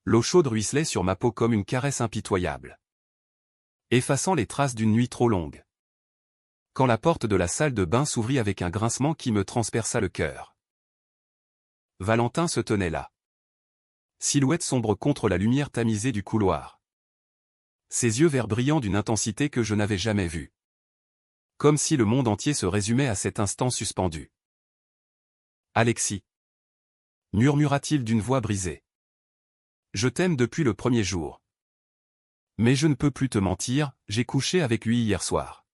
L'eau chaude ruisselait sur ma peau comme une caresse impitoyable, effaçant les traces d'une nuit trop longue. Quand la porte de la salle de bain s'ouvrit avec un grincement qui me transperça le cœur. Valentin se tenait là. Silhouette sombre contre la lumière tamisée du couloir. Ses yeux verts brillants d'une intensité que je n'avais jamais vue. Comme si le monde entier se résumait à cet instant suspendu. « Alexis » murmura-t-il d'une voix brisée. « Je t'aime depuis le premier jour. Mais je ne peux plus te mentir, j'ai couché avec lui hier soir. »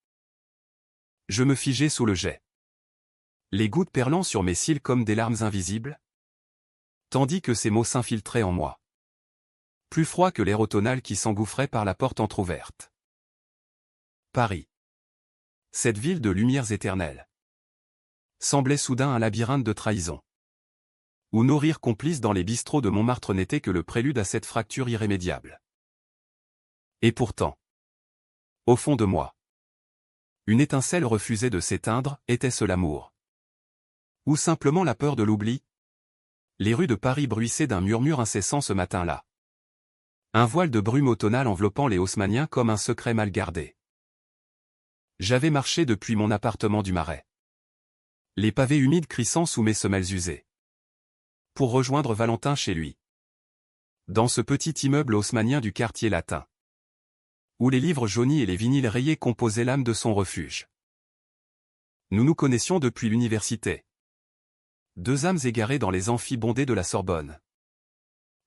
Je me figeai sous le jet. Les gouttes perlant sur mes cils comme des larmes invisibles. Tandis que ces mots s'infiltraient en moi. Plus froid que l'air automnal qui s'engouffrait par la porte entr'ouverte. Paris. Cette ville de lumières éternelles. Semblait soudain un labyrinthe de trahison. Où nos rires complices dans les bistrots de Montmartre n'étaient que le prélude à cette fracture irrémédiable. Et pourtant, au fond de moi, une étincelle refusait de s'éteindre, était-ce l'amour? Ou simplement la peur de l'oubli? Les rues de Paris bruissaient d'un murmure incessant ce matin-là. Un voile de brume automnale enveloppant les haussmanniens comme un secret mal gardé. J'avais marché depuis mon appartement du Marais. Les pavés humides crissant sous mes semelles usées. Pour rejoindre Valentin chez lui. Dans ce petit immeuble haussmannien du quartier latin. Où les livres jaunis et les vinyles rayés composaient l'âme de son refuge. Nous nous connaissions depuis l'université. Deux âmes égarées dans les amphis bondés de la Sorbonne.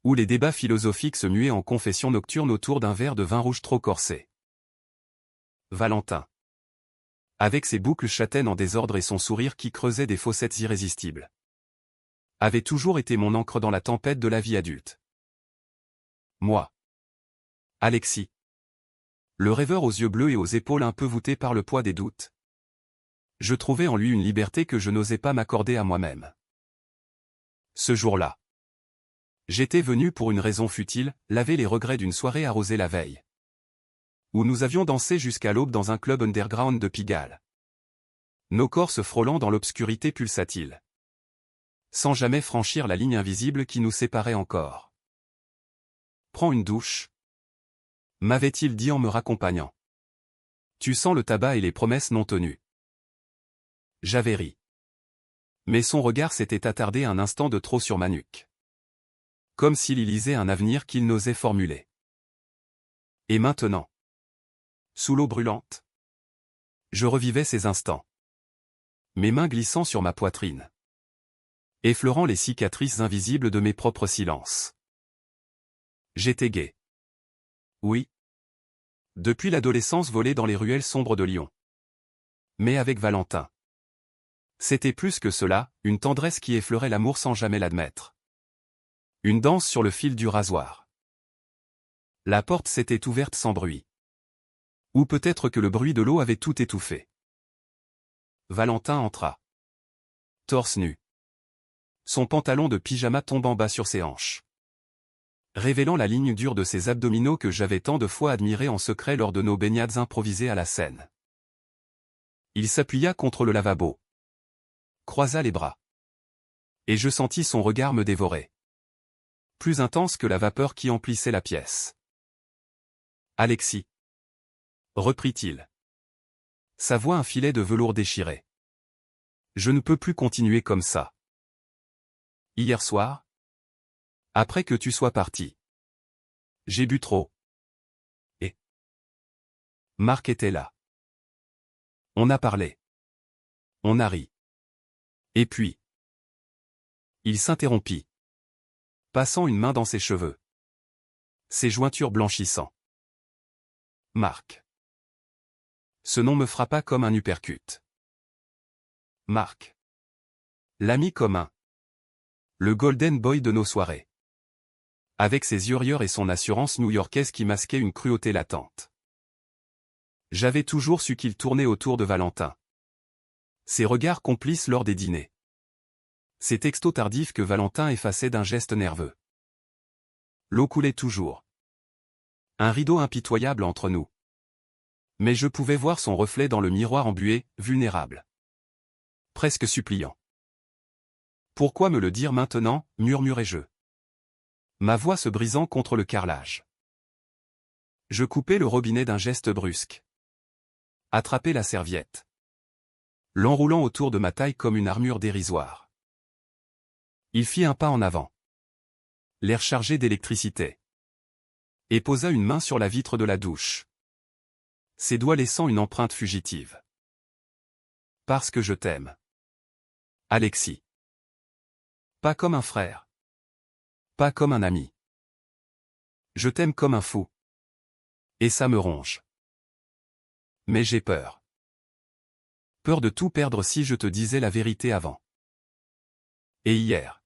Où les débats philosophiques se muaient en confessions nocturnes autour d'un verre de vin rouge trop corsé. Valentin. Avec ses boucles châtaines en désordre et son sourire qui creusait des fossettes irrésistibles. Avait toujours été mon ancre dans la tempête de la vie adulte. Moi. Alexis. Le rêveur aux yeux bleus et aux épaules un peu voûtées par le poids des doutes. Je trouvais en lui une liberté que je n'osais pas m'accorder à moi-même. Ce jour-là. J'étais venu pour une raison futile, laver les regrets d'une soirée arrosée la veille. Où nous avions dansé jusqu'à l'aube dans un club underground de Pigalle. Nos corps se frôlant dans l'obscurité pulsatile. Sans jamais franchir la ligne invisible qui nous séparait encore. Prends une douche. M'avait-il dit en me raccompagnant. Tu sens le tabac et les promesses non tenues. J'avais ri. Mais son regard s'était attardé un instant de trop sur ma nuque. Comme s'il y lisait un avenir qu'il n'osait formuler. Et maintenant, sous l'eau brûlante, je revivais ces instants. Mes mains glissant sur ma poitrine. Effleurant les cicatrices invisibles de mes propres silences. J'étais gai. Oui. Depuis l'adolescence volée dans les ruelles sombres de Lyon. Mais avec Valentin. C'était plus que cela, une tendresse qui effleurait l'amour sans jamais l'admettre. Une danse sur le fil du rasoir. La porte s'était ouverte sans bruit. Ou peut-être que le bruit de l'eau avait tout étouffé. Valentin entra. Torse nu. Son pantalon de pyjama tombant bas sur ses hanches. Révélant la ligne dure de ses abdominaux que j'avais tant de fois admirés en secret lors de nos baignades improvisées à la Seine. Il s'appuya contre le lavabo. Croisa les bras. Et je sentis son regard me dévorer. Plus intense que la vapeur qui emplissait la pièce. Alexis. Reprit-il. Sa voix un filet de velours déchiré. Je ne peux plus continuer comme ça. Hier soir, après que tu sois parti, j'ai bu trop. Et Marc était là. On a parlé. On a ri. Et puis, il s'interrompit, passant une main dans ses cheveux. Ses jointures blanchissant. Marc. Ce nom me frappa comme un uppercut. Marc. L'ami commun. Le golden boy de nos soirées. Avec ses yeux rieurs et son assurance new-yorkaise qui masquait une cruauté latente. J'avais toujours su qu'il tournait autour de Valentin. Ses regards complices lors des dîners. Ses textos tardifs que Valentin effaçait d'un geste nerveux. L'eau coulait toujours. Un rideau impitoyable entre nous. Mais je pouvais voir son reflet dans le miroir embué, vulnérable. Presque suppliant. Pourquoi me le dire maintenant, murmurai-je. Ma voix se brisant contre le carrelage. Je coupai le robinet d'un geste brusque. Attrapai la serviette, l'enroulant autour de ma taille comme une armure dérisoire. Il fit un pas en avant, l'air chargé d'électricité, et posa une main sur la vitre de la douche, ses doigts laissant une empreinte fugitive. Parce que je t'aime. Alexis. Pas comme un frère. Pas comme un ami. Je t'aime comme un fou. Et ça me ronge. Mais j'ai peur. Peur de tout perdre si je te disais la vérité avant. Et hier.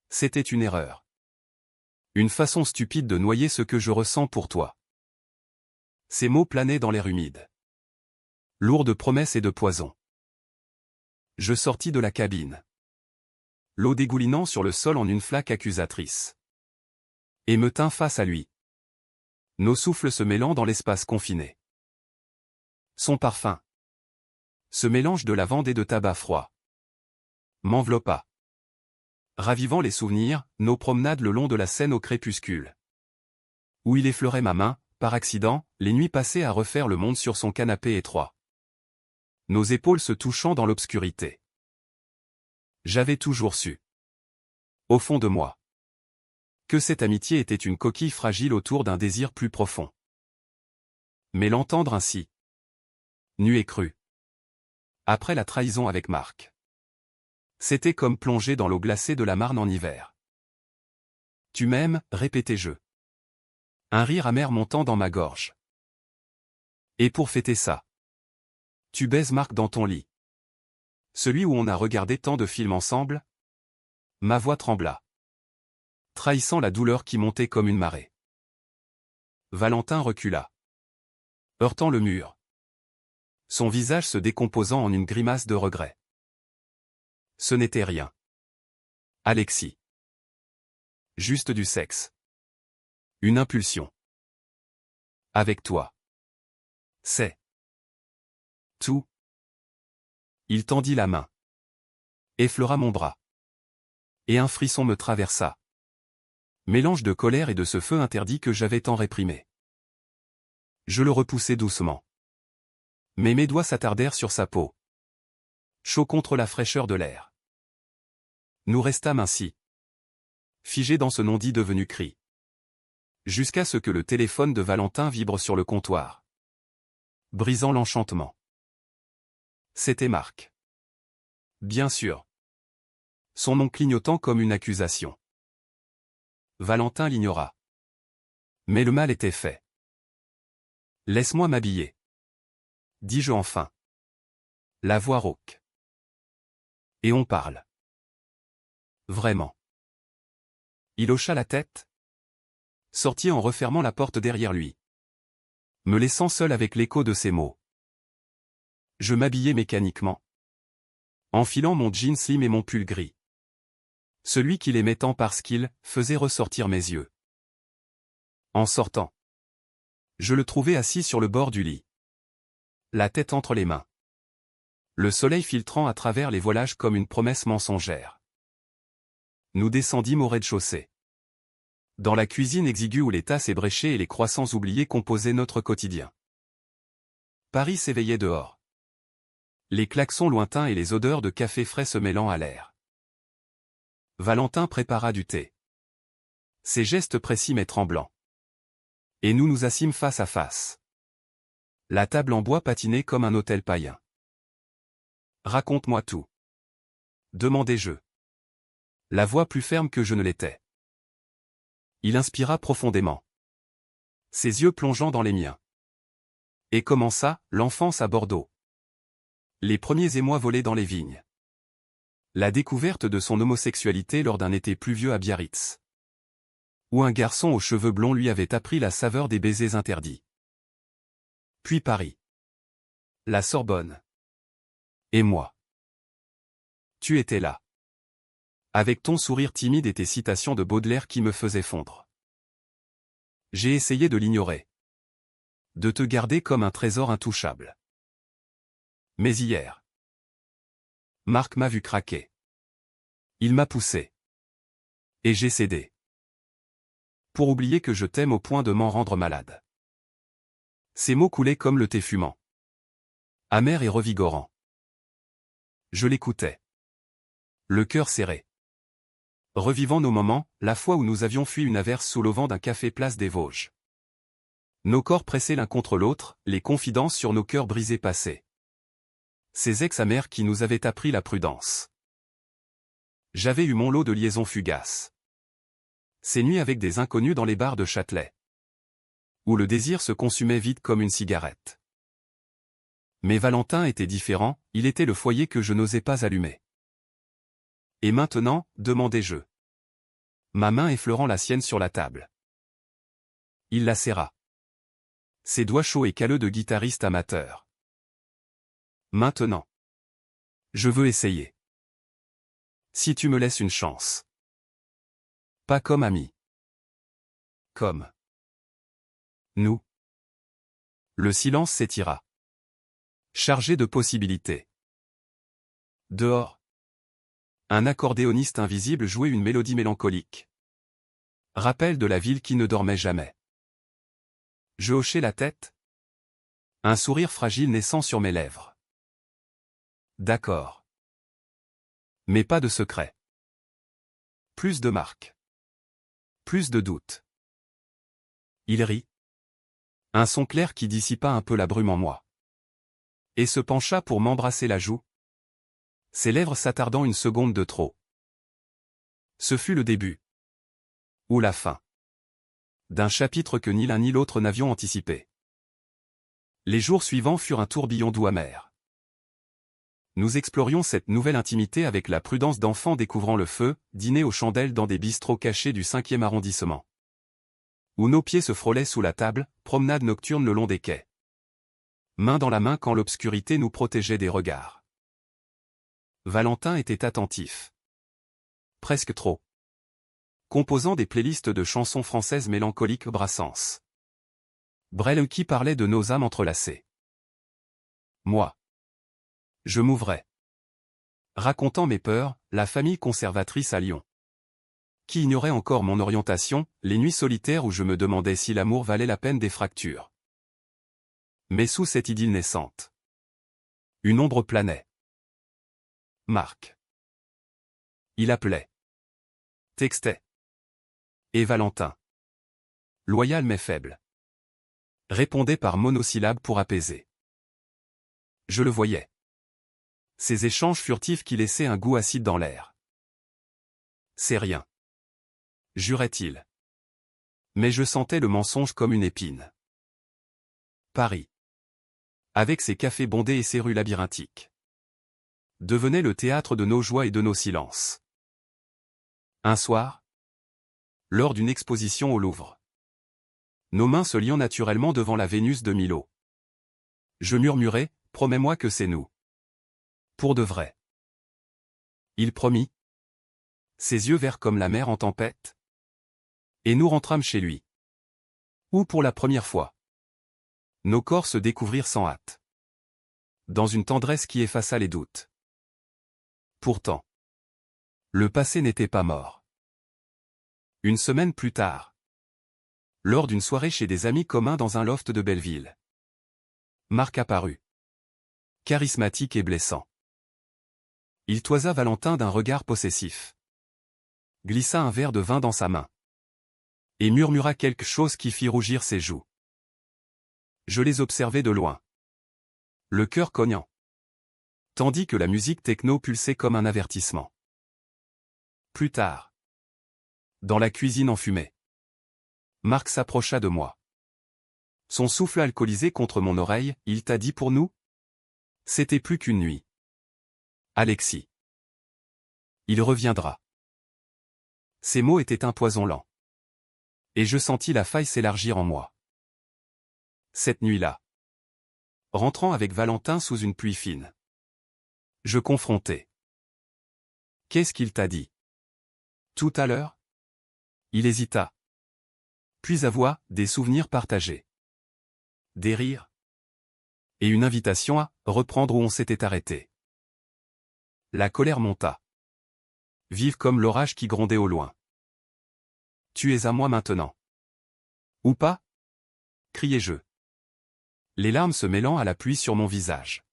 C'était une erreur. Une façon stupide de noyer ce que je ressens pour toi. Ces mots planaient dans l'air humide, lourds de promesses et de poison. Je sortis de la cabine, l'eau dégoulinant sur le sol en une flaque accusatrice, et me tins face à lui. Nos souffles se mêlant dans l'espace confiné. Son parfum, ce mélange de lavande et de tabac froid, m'enveloppa, ravivant les souvenirs, nos promenades le long de la Seine au crépuscule, où il effleurait ma main, par accident, les nuits passées à refaire le monde sur son canapé étroit. Nos épaules se touchant dans l'obscurité. J'avais toujours su, au fond de moi, que cette amitié était une coquille fragile autour d'un désir plus profond. Mais l'entendre ainsi, nu et cru, après la trahison avec Marc, c'était comme plonger dans l'eau glacée de la Marne en hiver. Tu m'aimes, répétai-je. Un rire amer montant dans ma gorge. Et pour fêter ça, tu baises Marc dans ton lit. Celui où on a regardé tant de films ensemble? Ma voix trembla, trahissant la douleur qui montait comme une marée. Valentin recula, heurtant le mur, son visage se décomposant en une grimace de regret. Ce n'était rien. Alexis. Juste du sexe. Une impulsion. Avec toi. C'est tout. Il tendit la main, effleura mon bras. Et un frisson me traversa. Mélange de colère et de ce feu interdit que j'avais tant réprimé. Je le repoussai doucement. Mais mes doigts s'attardèrent sur sa peau, chauds contre la fraîcheur de l'air. Nous restâmes ainsi, figés dans ce non-dit devenu cri. Jusqu'à ce que le téléphone de Valentin vibre sur le comptoir, brisant l'enchantement. C'était Marc. Bien sûr. Son nom clignotant comme une accusation. Valentin l'ignora. Mais le mal était fait. Laisse-moi m'habiller, dis-je enfin. La voix rauque. Et on parle. Vraiment. Il hocha la tête, sortit en refermant la porte derrière lui, me laissant seul avec l'écho de ses mots. Je m'habillai mécaniquement, enfilant mon jean slim et mon pull gris. Celui qu'il aimait tant parce qu'il faisait ressortir mes yeux. En sortant, je le trouvai assis sur le bord du lit, la tête entre les mains, le soleil filtrant à travers les voilages comme une promesse mensongère. Nous descendîmes au rez-de-chaussée. Dans la cuisine exiguë où les tasses ébréchées et les croissants oubliés composaient notre quotidien. Paris s'éveillait dehors. Les klaxons lointains et les odeurs de café frais se mêlant à l'air. Valentin prépara du thé. Ses gestes précis mais tremblants. Et nous nous assîmes face à face. La table en bois patinait comme un hôtel païen. Raconte-moi tout, demandai-je. La voix plus ferme que je ne l'étais. Il inspira profondément, ses yeux plongeant dans les miens. Et commença, l'enfance à Bordeaux. Les premiers émois volés dans les vignes. La découverte de son homosexualité lors d'un été pluvieux à Biarritz, où un garçon aux cheveux blonds lui avait appris la saveur des baisers interdits. Puis Paris. La Sorbonne. Et moi. Tu étais là. Avec ton sourire timide et tes citations de Baudelaire qui me faisaient fondre. J'ai essayé de l'ignorer. De te garder comme un trésor intouchable. Mais hier, Marc m'a vu craquer. Il m'a poussé. Et j'ai cédé. Pour oublier que je t'aime au point de m'en rendre malade. Ces mots coulaient comme le thé fumant. Amer et revigorant. Je l'écoutais. Le cœur serré. Revivant nos moments, la fois où nous avions fui une averse sous l'auvent d'un café place des Vosges. Nos corps pressés l'un contre l'autre, les confidences sur nos cœurs brisés passaient. Ces ex-amers qui nous avaient appris la prudence. J'avais eu mon lot de liaisons fugaces. Ces nuits avec des inconnus dans les bars de Châtelet. Où le désir se consumait vite comme une cigarette. Mais Valentin était différent, il était le foyer que je n'osais pas allumer. Et maintenant, demandai-je. Ma main effleurant la sienne sur la table. Il la serra. Ses doigts chauds et calleux de guitariste amateur. Maintenant. Je veux essayer. Si tu me laisses une chance. Pas comme ami. Comme. Nous. Le silence s'étira. Chargé de possibilités. Dehors. Un accordéoniste invisible jouait une mélodie mélancolique. Rappel de la ville qui ne dormait jamais. Je hochai la tête. Un sourire fragile naissant sur mes lèvres. D'accord. Mais pas de secret. Plus de marques. Plus de doutes. Il rit. Un son clair qui dissipa un peu la brume en moi. Et se pencha pour m'embrasser la joue. Ses lèvres s'attardant une seconde de trop. Ce fut le début. Ou la fin. D'un chapitre que ni l'un ni l'autre n'avions anticipé. Les jours suivants furent un tourbillon doux amer. Nous explorions cette nouvelle intimité avec la prudence d'enfants découvrant le feu, dîner aux chandelles dans des bistrots cachés du 5e arrondissement. Où nos pieds se frôlaient sous la table, promenade nocturne le long des quais. Main dans la main quand l'obscurité nous protégeait des regards. Valentin était attentif. Presque trop. Composant des playlists de chansons françaises mélancoliques Brassens. Brel qui parlait de nos âmes entrelacées. Moi. Je m'ouvrais. Racontant mes peurs, la famille conservatrice à Lyon. Qui ignorait encore mon orientation, les nuits solitaires où je me demandais si l'amour valait la peine des fractures. Mais sous cette idylle naissante. Une ombre planait. Marc. Il appelait. Textait. Et Valentin. Loyal mais faible. Répondait par monosyllabes pour apaiser. Je le voyais. Ces échanges furtifs qui laissaient un goût acide dans l'air. C'est rien. Jurait-il. Mais je sentais le mensonge comme une épine. Paris. Avec ses cafés bondés et ses rues labyrinthiques. Devenait le théâtre de nos joies et de nos silences. Un soir. Lors d'une exposition au Louvre. Nos mains se liant naturellement devant la Vénus de Milo. Je murmurai, promets-moi que c'est nous. Pour de vrai. Il promit. Ses yeux verts comme la mer en tempête. Et nous rentrâmes chez lui. Où pour la première fois. Nos corps se découvrirent sans hâte. Dans une tendresse qui effaça les doutes. Pourtant. Le passé n'était pas mort. Une semaine plus tard. Lors d'une soirée chez des amis communs dans un loft de Belleville. Marc apparut. Charismatique et blessant. Il toisa Valentin d'un regard possessif. Glissa un verre de vin dans sa main. Et murmura quelque chose qui fit rougir ses joues. Je les observais de loin. Le cœur cognant. Tandis que la musique techno pulsait comme un avertissement. Plus tard. Dans la cuisine enfumée. Marc s'approcha de moi. Son souffle alcoolisé contre mon oreille, il t'a dit pour nous? C'était plus qu'une nuit. Alexis. Il reviendra. Ces mots étaient un poison lent. Et je sentis la faille s'élargir en moi. Cette nuit-là. Rentrant avec Valentin sous une pluie fine. Je confrontai. Qu'est-ce qu'il t'a dit? Tout à l'heure? Il hésita. Puis à voix, des souvenirs partagés. Des rires. Et une invitation à reprendre où on s'était arrêté. La colère monta. Vive comme l'orage qui grondait au loin. Tu es à moi maintenant. Ou pas? Criai-je. Les larmes se mêlant à la pluie sur mon visage.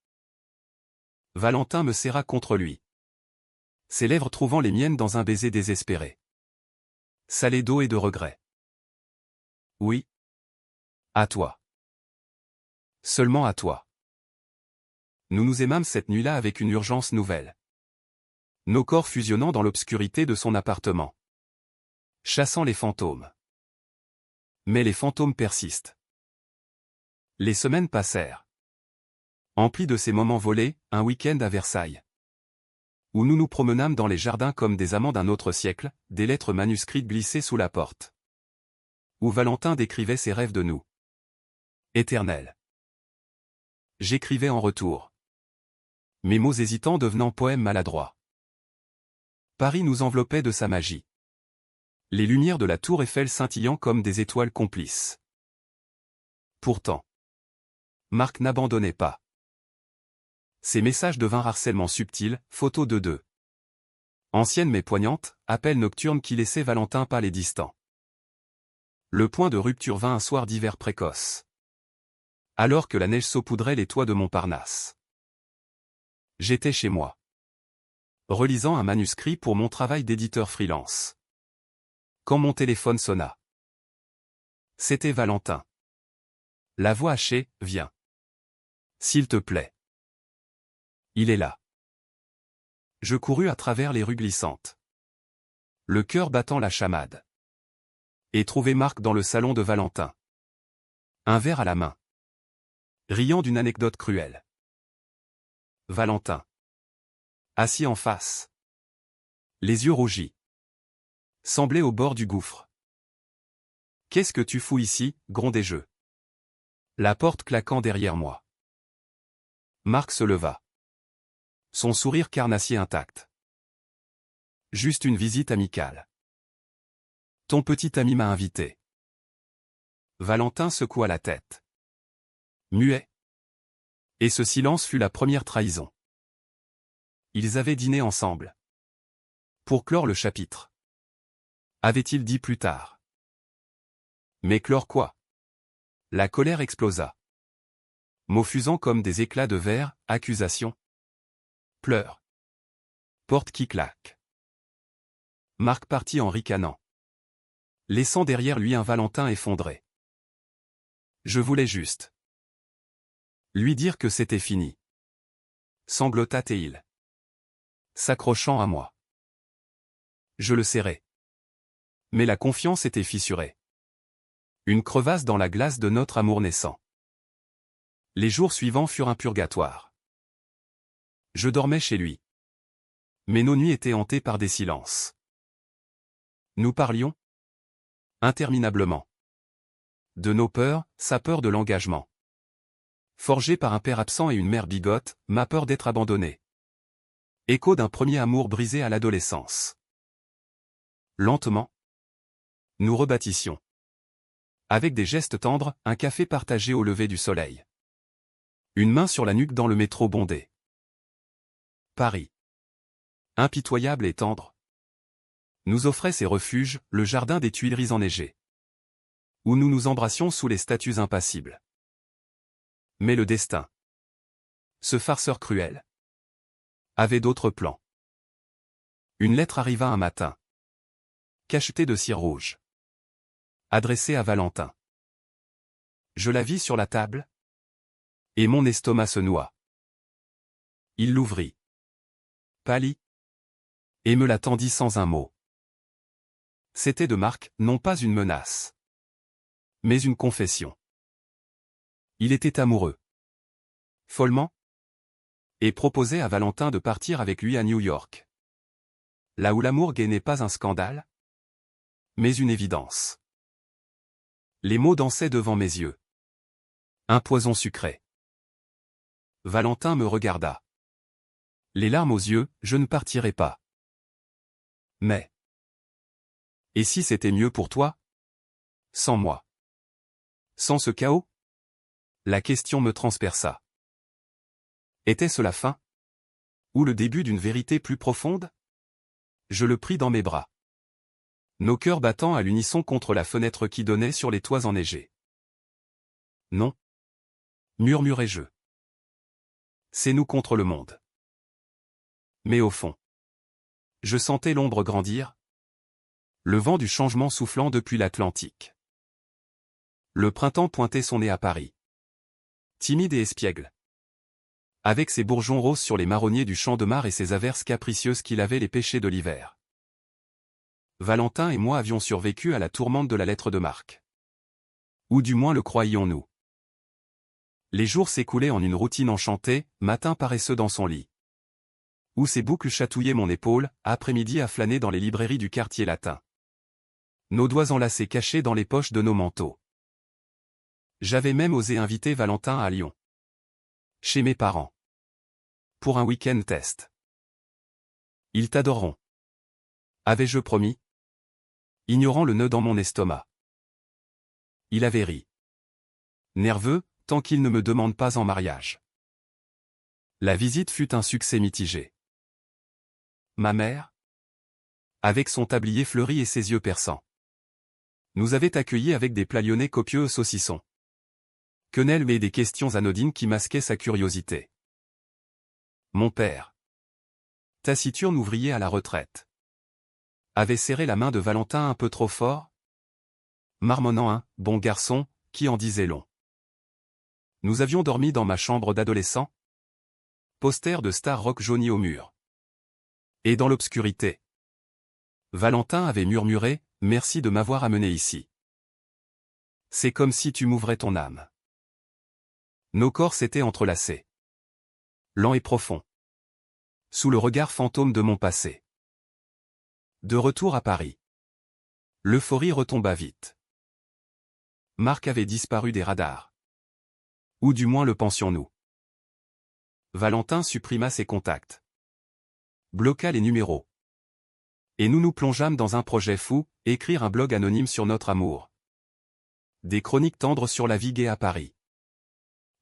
Valentin me serra contre lui. Ses lèvres trouvant les miennes dans un baiser désespéré. Salé d'eau et de regret. Oui. À toi. Seulement à toi. Nous nous aimâmes cette nuit-là avec une urgence nouvelle. Nos corps fusionnant dans l'obscurité de son appartement. Chassant les fantômes. Mais les fantômes persistent. Les semaines passèrent. Emplis de ces moments volés, un week-end à Versailles. Où nous nous promenâmes dans les jardins comme des amants d'un autre siècle, des lettres manuscrites glissées sous la porte. Où Valentin décrivait ses rêves de nous. Éternels. J'écrivais en retour. Mes mots hésitants devenant poèmes maladroits. Paris nous enveloppait de sa magie. Les lumières de la tour Eiffel scintillant comme des étoiles complices. Pourtant, Marc n'abandonnait pas. Ses messages devinrent harcèlement subtil, photos de deux. Anciennes mais poignantes, appels nocturnes qui laissaient Valentin pâle et distant. Le point de rupture vint un soir d'hiver précoce. Alors que la neige saupoudrait les toits de Montparnasse. J'étais chez moi. Relisant un manuscrit pour mon travail d'éditeur freelance. Quand mon téléphone sonna. C'était Valentin. La voix hachée, viens. S'il te plaît. Il est là. Je courus à travers les rues glissantes. Le cœur battant la chamade. Et trouvai Marc dans le salon de Valentin. Un verre à la main. Riant d'une anecdote cruelle. Valentin. Assis en face. Les yeux rougis. Semblait au bord du gouffre. Qu'est-ce que tu fous ici, grondai-je. La porte claquant derrière moi. Marc se leva. Son sourire carnassier intact. Juste une visite amicale. Ton petit ami m'a invité. Valentin secoua la tête. Muet. Et ce silence fut la première trahison. Ils avaient dîné ensemble. Pour clore le chapitre. Avait-il dit plus tard. Mais clore quoi? La colère explosa. Mots fusant comme des éclats de verre, accusations. Pleurs. Porte qui claque. Marc partit en ricanant. Laissant derrière lui un Valentin effondré. Je voulais juste lui dire que c'était fini. Sanglota-t-il. S'accrochant à moi. Je le serrai. Mais la confiance était fissurée. Une crevasse dans la glace de notre amour naissant. Les jours suivants furent un purgatoire. Je dormais chez lui. Mais nos nuits étaient hantées par des silences. Nous parlions interminablement. De nos peurs, sa peur de l'engagement. Forgée par un père absent et une mère bigote, ma peur d'être abandonné. Écho d'un premier amour brisé à l'adolescence. Lentement, nous rebâtissions. Avec des gestes tendres, un café partagé au lever du soleil. Une main sur la nuque dans le métro bondé. Paris. Impitoyable et tendre. Nous offrait ses refuges, le jardin des Tuileries enneigées. Où nous nous embrassions sous les statues impassibles. Mais le destin. Ce farceur cruel. Avait d'autres plans. Une lettre arriva un matin. Cachetée de cire rouge. Adressée à Valentin. Je la vis sur la table. Et mon estomac se noua. Il l'ouvrit. Pâlit. Et me la tendit sans un mot. C'était de Marc, non pas une menace. Mais une confession. Il était amoureux. Follement. Et proposait à Valentin de partir avec lui à New York. Là où l'amour gay n'est pas un scandale, mais une évidence. Les mots dansaient devant mes yeux. Un poison sucré. Valentin me regarda. Les larmes aux yeux, je ne partirai pas. Mais. Et si c'était mieux pour toi? Sans moi. Sans ce chaos? La question me transperça. Était-ce la fin? Ou le début d'une vérité plus profonde? Je le pris dans mes bras. Nos cœurs battant à l'unisson contre la fenêtre qui donnait sur les toits enneigés. Non. Murmurai-je. C'est nous contre le monde. Mais au fond, je sentais l'ombre grandir, le vent du changement soufflant depuis l'Atlantique. Le printemps pointait son nez à Paris. Timide et espiègle. Avec ses bourgeons roses sur les marronniers du champ de Mars et ses averses capricieuses qui lavaient les péchés de l'hiver. Valentin et moi avions survécu à la tourmente de la lettre de Marc. Ou du moins le croyions-nous. Les jours s'écoulaient en une routine enchantée, matin paresseux dans son lit. Où ses boucles chatouillaient mon épaule, après-midi à flâner dans les librairies du quartier latin. Nos doigts enlacés cachés dans les poches de nos manteaux. J'avais même osé inviter Valentin à Lyon. Chez mes parents. Pour un week-end test. Ils t'adoreront. Avais-je promis? Ignorant le nœud dans mon estomac. Il avait ri. Nerveux, tant qu'il ne me demande pas en mariage. La visite fut un succès mitigé. Ma mère, avec son tablier fleuri et ses yeux perçants, nous avait accueillis avec des plats lyonnais copieux au saucisson. Quenelle mais des questions anodines qui masquaient sa curiosité. Mon père, taciturne ouvrier à la retraite, avait serré la main de Valentin un peu trop fort, marmonnant un « bon garçon » qui en disait long. Nous avions dormi dans ma chambre d'adolescent. Poster de Star Rock jauni au mur. Et dans l'obscurité, Valentin avait murmuré « Merci de m'avoir amené ici. C'est comme si tu m'ouvrais ton âme. » Nos corps s'étaient entrelacés. Lent et profond. Sous le regard fantôme de mon passé. De retour à Paris. L'euphorie retomba vite. Marc avait disparu des radars. Ou du moins le pensions-nous. Valentin supprima ses contacts. Bloqua les numéros. Et nous nous plongeâmes dans un projet fou, écrire un blog anonyme sur notre amour. Des chroniques tendres sur la vie gay à Paris.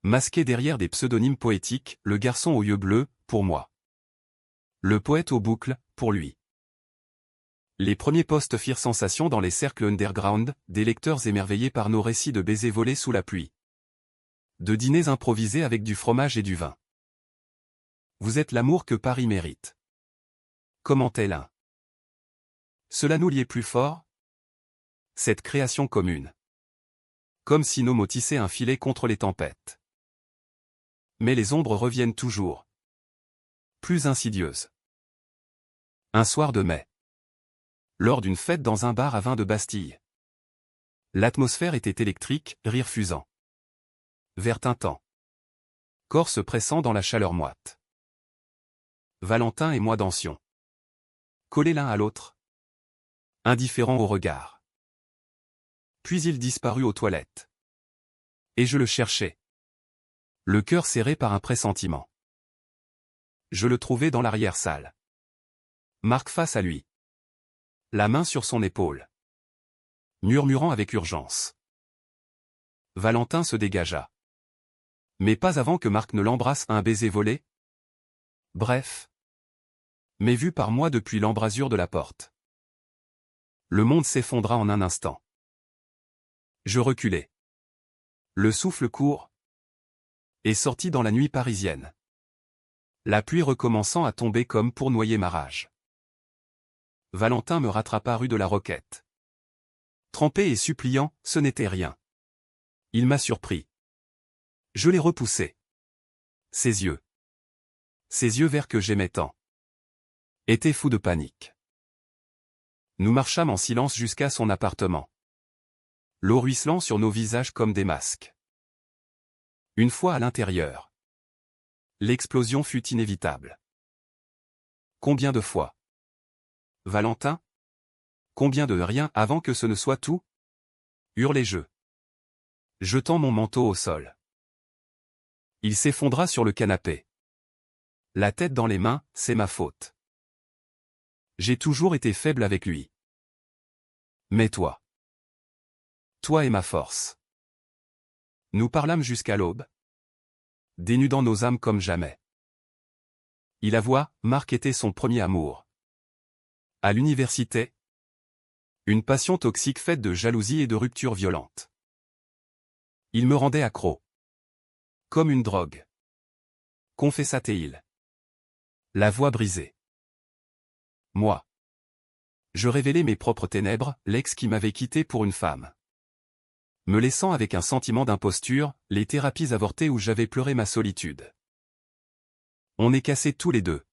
Masqué derrière des pseudonymes poétiques, le garçon aux yeux bleus, pour moi. Le poète aux boucles, pour lui. Les premiers posts firent sensation dans les cercles underground, des lecteurs émerveillés par nos récits de baisers volés sous la pluie. De dîners improvisés avec du fromage et du vin. Vous êtes l'amour que Paris mérite. Commentait l'un. Cela nous liait plus fort? Cette création commune. Comme si nos mots tissaient un filet contre les tempêtes. Mais les ombres reviennent toujours. Plus insidieuses. Un soir de mai. Lors d'une fête dans un bar à vin de Bastille. L'atmosphère était électrique, rire fusant. Vert tintant. Corps se pressant dans la chaleur moite. Valentin et moi dansions. Collés l'un à l'autre. Indifférents au regard. Puis il disparut aux toilettes. Et je le cherchais. Le cœur serré par un pressentiment. Je le trouvai dans l'arrière-salle. Marc face à lui. La main sur son épaule. Murmurant avec urgence. Valentin se dégagea. Mais pas avant que Marc ne l'embrasse un baiser volé. Bref. Mais vu par moi depuis l'embrasure de la porte. Le monde s'effondra en un instant. Je reculai. Le souffle court. Et sorti dans la nuit parisienne. La pluie recommençant à tomber comme pour noyer ma rage. Valentin me rattrapa rue de la Roquette. Trempé et suppliant, ce n'était rien. Il m'a surpris. Je l'ai repoussé. Ses yeux. Ses yeux verts que j'aimais tant. Étaient fous de panique. Nous marchâmes en silence jusqu'à son appartement. L'eau ruisselant sur nos visages comme des masques. Une fois à l'intérieur. L'explosion fut inévitable. Combien de fois? Valentin? Combien de rien avant que ce ne soit tout? Hurlai-je. Jetant mon manteau au sol. Il s'effondra sur le canapé. La tête dans les mains, c'est ma faute. J'ai toujours été faible avec lui. Mais toi. Toi es ma force. Nous parlâmes jusqu'à l'aube. Dénudant nos âmes comme jamais. Il avoua, Marc était son premier amour. À l'université. Une passion toxique faite de jalousie et de ruptures violentes. Il me rendait accro. Comme une drogue. Confessa-t-il. La voix brisée. Moi. Je révélais mes propres ténèbres, l'ex qui m'avait quitté pour une femme. Me laissant avec un sentiment d'imposture, les thérapies avortées où j'avais pleuré ma solitude. On est cassés tous les deux.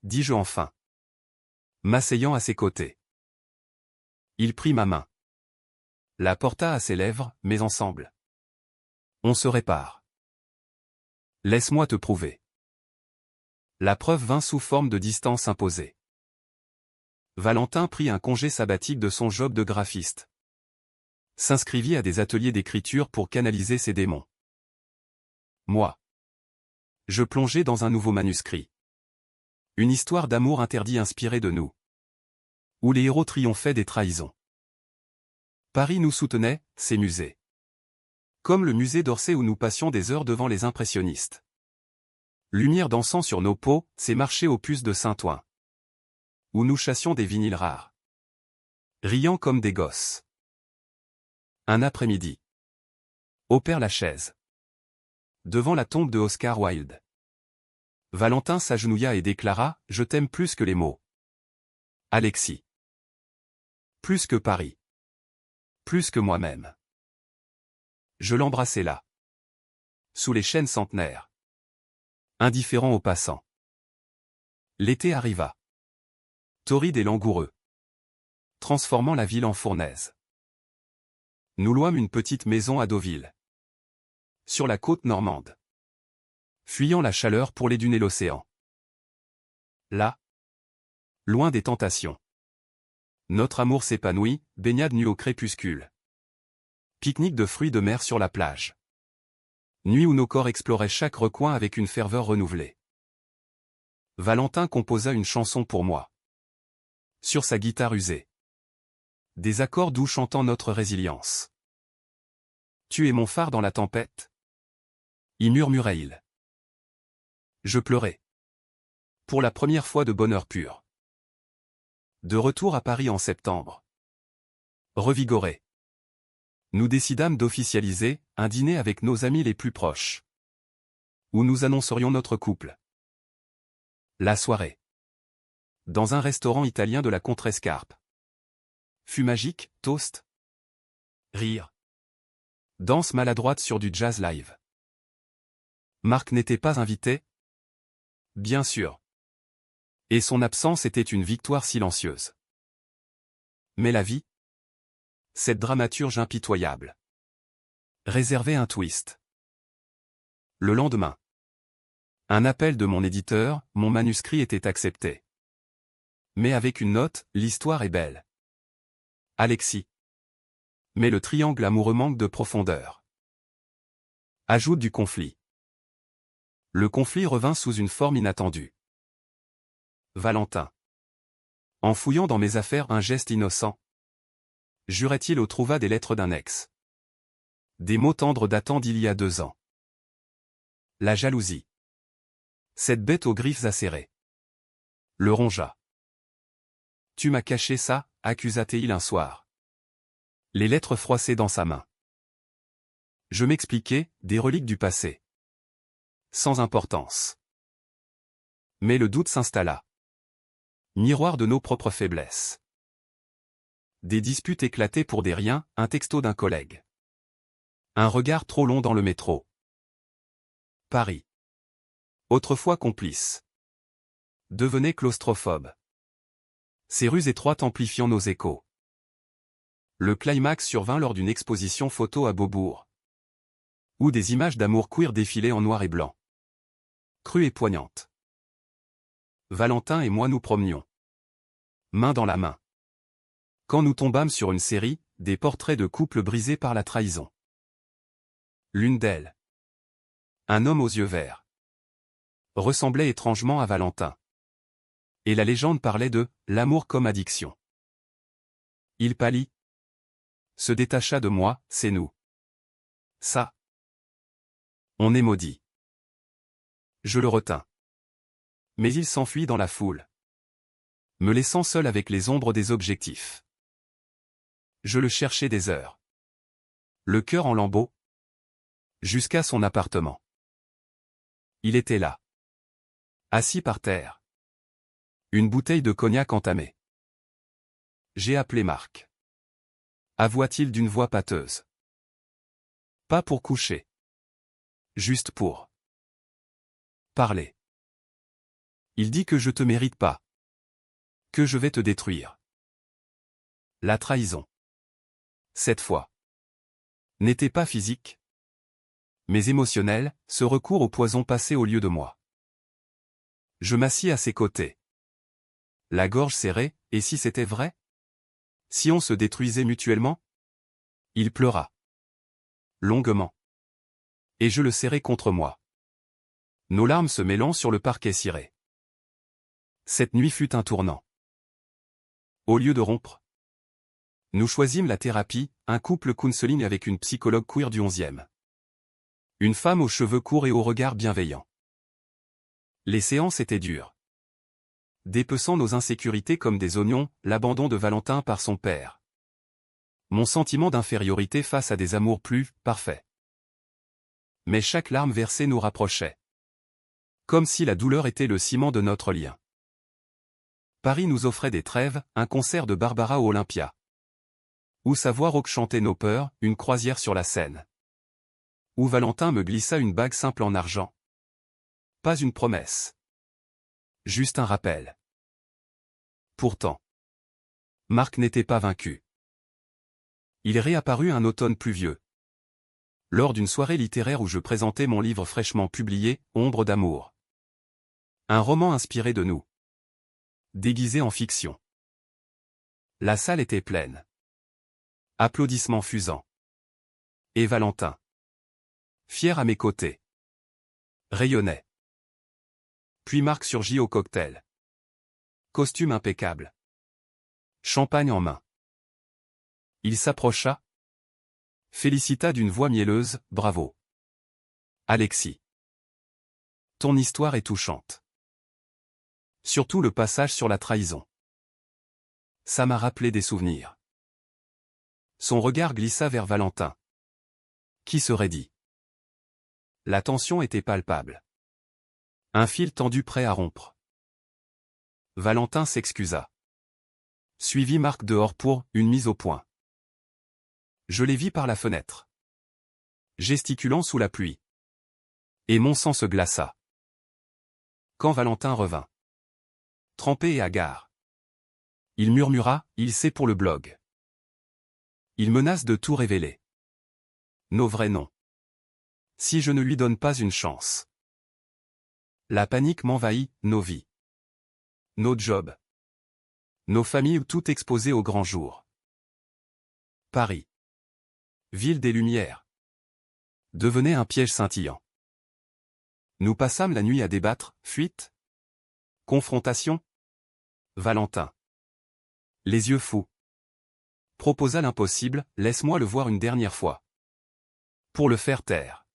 Dis-je enfin. M'asseyant à ses côtés. Il prit ma main. La porta à ses lèvres, mais ensemble. On se répare. Laisse-moi te prouver. La preuve vint sous forme de distance imposée. Valentin prit un congé sabbatique de son job de graphiste. S'inscrivit à des ateliers d'écriture pour canaliser ses démons. Moi. Je plongeais dans un nouveau manuscrit. Une histoire d'amour interdit inspirée de nous. Où les héros triomphaient des trahisons. Paris nous soutenait, ses musées. Comme le musée d'Orsay où nous passions des heures devant les impressionnistes. Lumière dansant sur nos peaux, ces marchés aux puces de Saint-Ouen. Où nous chassions des vinyles rares. Riant comme des gosses. Un après-midi. Au Père-Lachaise. Devant la tombe de Oscar Wilde. Valentin s'agenouilla et déclara « Je t'aime plus que les mots. Alexis. Plus que Paris. Plus que moi-même. » Je l'embrassai là. Sous les chênes centenaires. Indifférent aux passants. L'été arriva. Torride et langoureux. Transformant la ville en fournaise. Nous louâmes une petite maison à Deauville. Sur la côte normande. Fuyant la chaleur pour les dunes et l'océan. Là. Loin des tentations. Notre amour s'épanouit, baignade nue au crépuscule. Pique-nique de fruits de mer sur la plage. Nuit où nos corps exploraient chaque recoin avec une ferveur renouvelée. Valentin composa une chanson pour moi. Sur sa guitare usée. Des accords doux chantant notre résilience. Tu es mon phare dans la tempête. Y murmurait-il. Je pleurais. Pour la première fois de bonheur pur. De retour à Paris en septembre. Revigoré. Nous décidâmes d'officialiser un dîner avec nos amis les plus proches. Où nous annoncerions notre couple. La soirée. Dans un restaurant italien de la Contrescarpe. Fut magique, toast. Rire. Danse maladroite sur du jazz live. Marc n'était pas invité? Bien sûr. Et son absence était une victoire silencieuse. Mais la vie? Cette dramaturge impitoyable. Réservait un twist. Le lendemain. Un appel de mon éditeur, mon manuscrit était accepté. Mais avec une note, l'histoire est belle. Alexis. Mais le triangle amoureux manque de profondeur. Ajoute du conflit. Le conflit revint sous une forme inattendue. Valentin. En fouillant dans mes affaires un geste innocent. Jurait-il au trouva des lettres d'un ex. Des mots tendres datant d'il y a 2 ans. La jalousie. Cette bête aux griffes acérées. Le rongea. Tu m'as caché ça, accusa-t-il un soir. Les lettres froissées dans sa main. Je m'expliquais, des reliques du passé. Sans importance. Mais le doute s'installa. Miroir de nos propres faiblesses. Des disputes éclatées pour des riens, un texto d'un collègue. Un regard trop long dans le métro. Paris. Autrefois complice. Devenait claustrophobe. Ces rues étroites amplifiant nos échos. Le climax survint lors d'une exposition photo à Beaubourg. Où des images d'amour queer défilaient en noir et blanc. Crues et poignantes. Valentin et moi nous promenions. Main dans la main. Quand nous tombâmes sur une série, des portraits de couples brisés par la trahison. L'une d'elles. Un homme aux yeux verts. Ressemblait étrangement à Valentin. Et la légende parlait de « l'amour comme addiction ». Il pâlit. Se détacha de moi, c'est nous. Ça. On est maudit. Je le retins. Mais il s'enfuit dans la foule. Me laissant seul avec les ombres des objectifs. Je le cherchais des heures. Le cœur en lambeaux. Jusqu'à son appartement. Il était là. Assis par terre. Une bouteille de cognac entamée. J'ai appelé Marc. Avoua-t-il d'une voix pâteuse. Pas pour coucher. Juste pour parler. Il dit que je te mérite pas. Que je vais te détruire. La trahison. Cette fois. N'était pas physique. Mais émotionnel, ce recours au poison passé au lieu de moi. Je m'assis à ses côtés. La gorge serrée, et si c'était vrai? Si on se détruisait mutuellement? Il pleura. Longuement. Et je le serrai contre moi. Nos larmes se mêlant sur le parquet ciré. Cette nuit fut un tournant. Au lieu de rompre, nous choisîmes la thérapie, un couple counseling avec une psychologue queer du 11e. Une femme aux cheveux courts et au regard bienveillant. Les séances étaient dures. Dépeçant nos insécurités comme des oignons, l'abandon de Valentin par son père. Mon sentiment d'infériorité face à des amours plus parfaits. Mais chaque larme versée nous rapprochait. Comme si la douleur était le ciment de notre lien. Paris nous offrait des trêves, un concert de Barbara au Olympia. Ou sa voix rauque chanter nos peurs, une croisière sur la Seine. Où Valentin me glissa une bague simple en argent. Pas une promesse. Juste un rappel. Pourtant, Marc n'était pas vaincu. Il réapparut un automne pluvieux. Lors d'une soirée littéraire où je présentais mon livre fraîchement publié, Ombre d'amour. Un roman inspiré de nous. Déguisé en fiction. La salle était pleine. Applaudissements fusants. Et Valentin, fier à mes côtés, rayonnait. Puis Marc surgit au cocktail. Costume impeccable. Champagne en main. Il s'approcha. Félicita d'une voix mielleuse, bravo. Alexis. Ton histoire est touchante. Surtout le passage sur la trahison. Ça m'a rappelé des souvenirs. Son regard glissa vers Valentin. Qui serait dit? La tension était palpable. Un fil tendu prêt à rompre. Valentin s'excusa. Suivit Marc dehors pour une mise au point. Je les vis par la fenêtre. Gesticulant sous la pluie. Et mon sang se glaça. Quand Valentin revint. Trempé et hagard. Il murmura, il sait pour le blog. Il menace de tout révéler. Nos vrais noms. Si je ne lui donne pas une chance. La panique m'envahit, nos vies. Nos jobs. Nos familles tout exposées au grand jour. Paris. Ville des Lumières. Devenait un piège scintillant. Nous passâmes la nuit à débattre, fuite? Confrontation? Valentin. Les yeux fous. Proposa l'impossible, laisse-moi le voir une dernière fois. Pour le faire taire.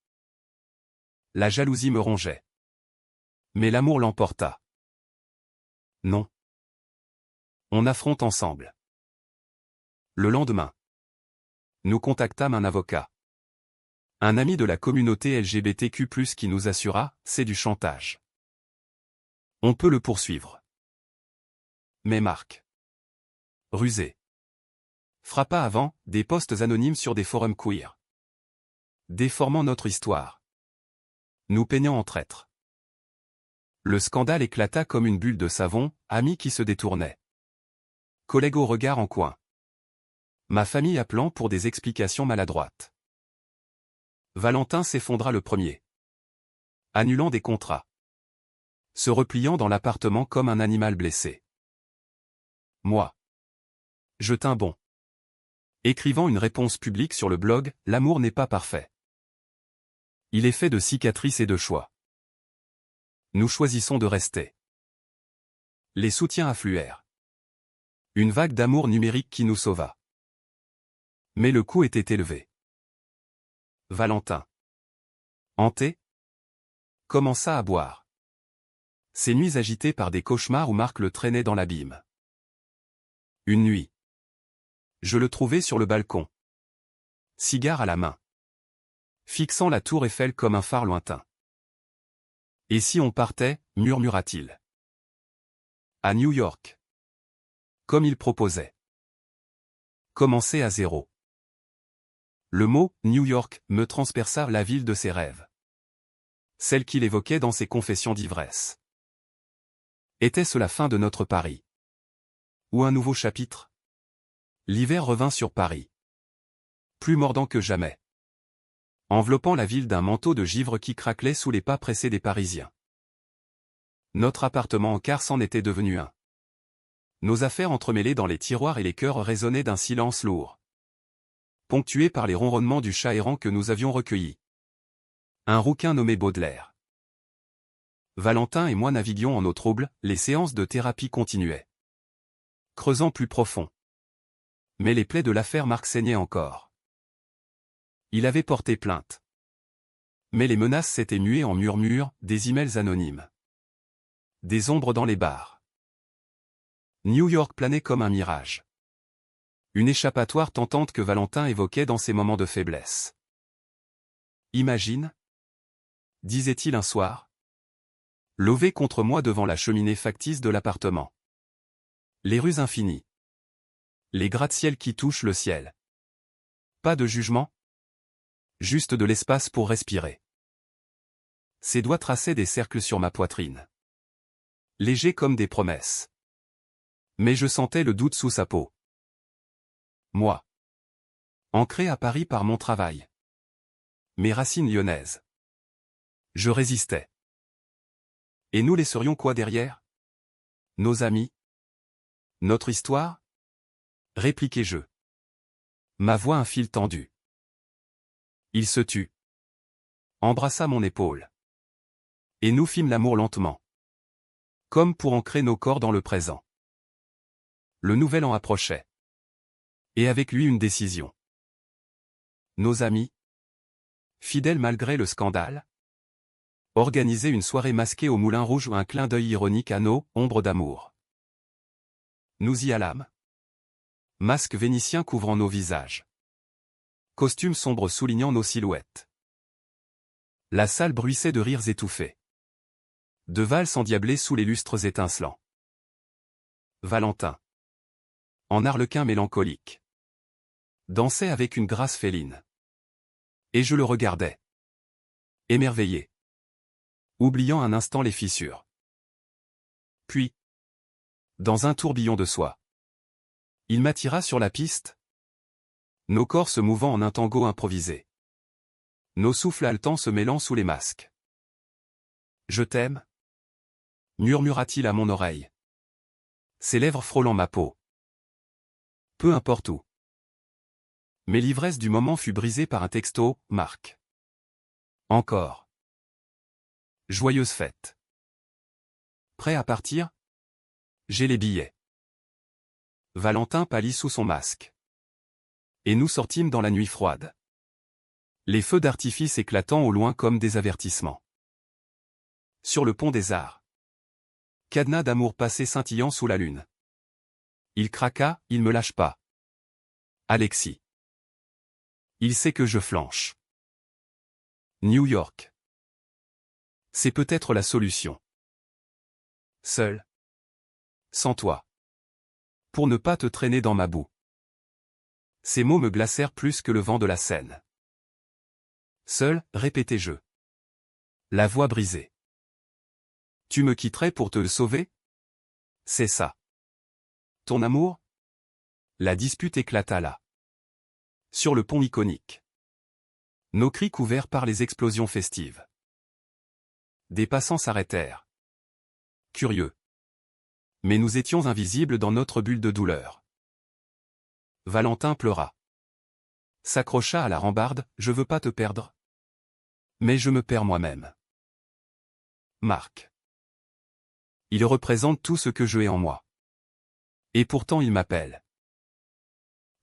La jalousie me rongeait. Mais l'amour l'emporta. Non. On affronte ensemble. Le lendemain. Nous contactâmes un avocat. Un ami de la communauté LGBTQ+, qui nous assura, c'est du chantage. On peut le poursuivre. Mais Marc. Rusé. Frappa avant, des posts anonymes sur des forums queer. Déformant notre histoire. Nous peignant en traîtres. Le scandale éclata comme une bulle de savon, amis qui se détournaient. Collègues au regard en coin. Ma famille appelant pour des explications maladroites. Valentin s'effondra le premier. Annulant des contrats. Se repliant dans l'appartement comme un animal blessé. Moi. Je tins bon. Écrivant une réponse publique sur le blog, l'amour n'est pas parfait. Il est fait de cicatrices et de choix. Nous choisissons de rester. Les soutiens affluèrent. Une vague d'amour numérique qui nous sauva. Mais le coût était élevé. Valentin. Hanté? Commença à boire. Ces nuits agitées par des cauchemars où Marc le traînait dans l'abîme. Une nuit. Je le trouvai sur le balcon. Cigare à la main. Fixant la tour Eiffel comme un phare lointain. Et si on partait, murmura-t-il. À New York. Comme il proposait. Commencer à zéro. Le mot « New York » me transperça la ville de ses rêves. Celle qu'il évoquait dans ses confessions d'ivresse. Était-ce la fin de notre Paris? Ou un nouveau chapitre? L'hiver revint sur Paris. Plus mordant que jamais. Enveloppant la ville d'un manteau de givre qui craquelait sous les pas pressés des Parisiens. Notre appartement en quart s'en était devenu un. Nos affaires entremêlées dans les tiroirs et les cœurs résonnaient d'un silence lourd. Ponctué par les ronronnements du chat errant que nous avions recueilli. Un rouquin nommé Baudelaire. Valentin et moi naviguions en eau trouble, les séances de thérapie continuaient. Creusant plus profond. Mais les plaies de l'affaire Marc saignaient encore. Il avait porté plainte. Mais les menaces s'étaient muées en murmures, des emails anonymes. Des ombres dans les bars. New York planait comme un mirage. Une échappatoire tentante que Valentin évoquait dans ses moments de faiblesse. Imagine, disait-il un soir, lové contre moi devant la cheminée factice de l'appartement. Les rues infinies. Les gratte-ciel qui touchent le ciel. Pas de jugement. Juste de l'espace pour respirer. Ses doigts traçaient des cercles sur ma poitrine. Légers comme des promesses. Mais je sentais le doute sous sa peau. Moi. Ancré à Paris par mon travail. Mes racines lyonnaises. Je résistais. Et nous laisserions quoi derrière? Nos amis? Notre histoire? Répliquai-je. Ma voix un fil tendu. Il se tut. Embrassa mon épaule. Et nous fîmes l'amour lentement. Comme pour ancrer nos corps dans le présent. Le nouvel an approchait. Et avec lui une décision. Nos amis, fidèles malgré le scandale, organiser une soirée masquée au Moulin Rouge ou un clin d'œil ironique à nos ombres d'amour. Nous y allâmes. Masques vénitiens couvrant nos visages. Costumes sombres soulignant nos silhouettes. La salle bruissait de rires étouffés. De valses endiablées sous les lustres étincelants. Valentin. En arlequin mélancolique. Dansait avec une grâce féline. Et je le regardais. Émerveillé. Oubliant un instant les fissures. Puis, dans un tourbillon de soie, il m'attira sur la piste. Nos corps se mouvant en un tango improvisé. Nos souffles haletants se mêlant sous les masques. Je t'aime, murmura-t-il à mon oreille. Ses lèvres frôlant ma peau. Peu importe où. Mais l'ivresse du moment fut brisée par un texto, Marc. Encore. Joyeuse fête. Prêt à partir? J'ai les billets. Valentin pâlit sous son masque. Et nous sortîmes dans la nuit froide. Les feux d'artifice éclatant au loin comme des avertissements. Sur le pont des Arts. Cadenas d'amour passé scintillant sous la lune. Il craqua, il me lâche pas. Alexis. Il sait que je flanche. New York. C'est peut-être la solution. Seul. Sans toi. Pour ne pas te traîner dans ma boue. Ces mots me glacèrent plus que le vent de la Seine. Seul, répétai-je. La voix brisée. Tu me quitterais pour te sauver? C'est ça. Ton amour? La dispute éclata là. Sur le pont iconique. Nos cris couverts par les explosions festives. Des passants s'arrêtèrent. Curieux. Mais nous étions invisibles dans notre bulle de douleur. Valentin pleura. S'accrocha à la rambarde, je veux pas te perdre. Mais je me perds moi-même. Marc. Il représente tout ce que je hais en moi. Et pourtant il m'appelle.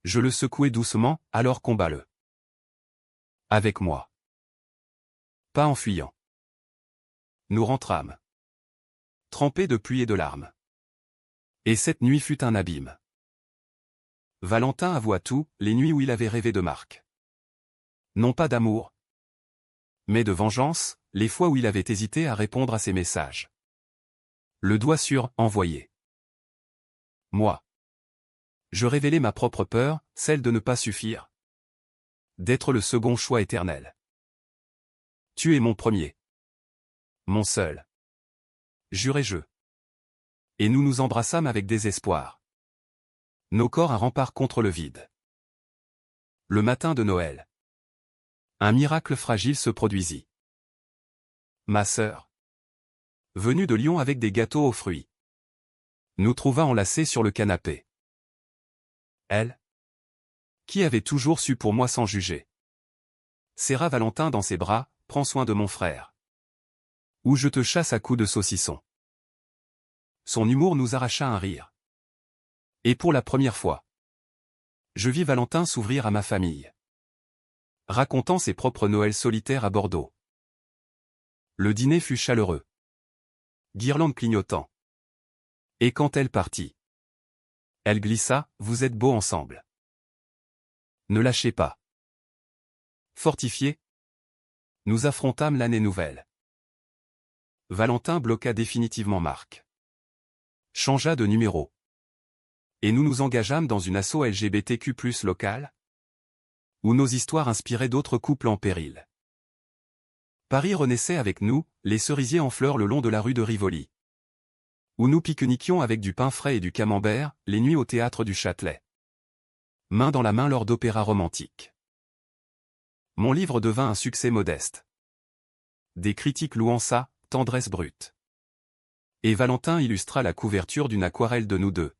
Je le secouai doucement, alors combat-le. Avec moi. Pas en fuyant. Nous rentrâmes. Trempés de pluie et de larmes. Et cette nuit fut un abîme. Valentin avoua tout, les nuits où il avait rêvé de Marc. Non pas d'amour, mais de vengeance, les fois où il avait hésité à répondre à ses messages. Le doigt sur « envoyer ». Moi. Je révélais ma propre peur, celle de ne pas suffire. D'être le second choix éternel. Tu es mon premier. Mon seul. Jurai-je. Et nous nous embrassâmes avec désespoir. Nos corps un rempart contre le vide. Le matin de Noël. Un miracle fragile se produisit. Ma sœur, venue de Lyon avec des gâteaux aux fruits, nous trouva enlacés sur le canapé. Elle, qui avait toujours su pour moi sans juger, serra Valentin dans ses bras, prends soin de mon frère. Ou je te chasse à coups de saucisson. Son humour nous arracha un rire. Et pour la première fois, je vis Valentin s'ouvrir à ma famille, racontant ses propres Noëls solitaires à Bordeaux. Le dîner fut chaleureux. Guirlande clignotant. Et quand elle partit, elle glissa, vous êtes beaux ensemble. Ne lâchez pas. Fortifiés, nous affrontâmes l'année nouvelle. Valentin bloqua définitivement Marc. Changea de numéro. Et nous nous engageâmes dans une asso LGBTQ+ locale, où nos histoires inspiraient d'autres couples en péril. Paris renaissait avec nous, les cerisiers en fleurs le long de la rue de Rivoli, où nous pique-niquions avec du pain frais et du camembert, les nuits au théâtre du Châtelet. Main dans la main lors d'opéras romantiques. Mon livre devint un succès modeste. Des critiques louant sa tendresse brute. Et Valentin illustra la couverture d'une aquarelle de nous deux.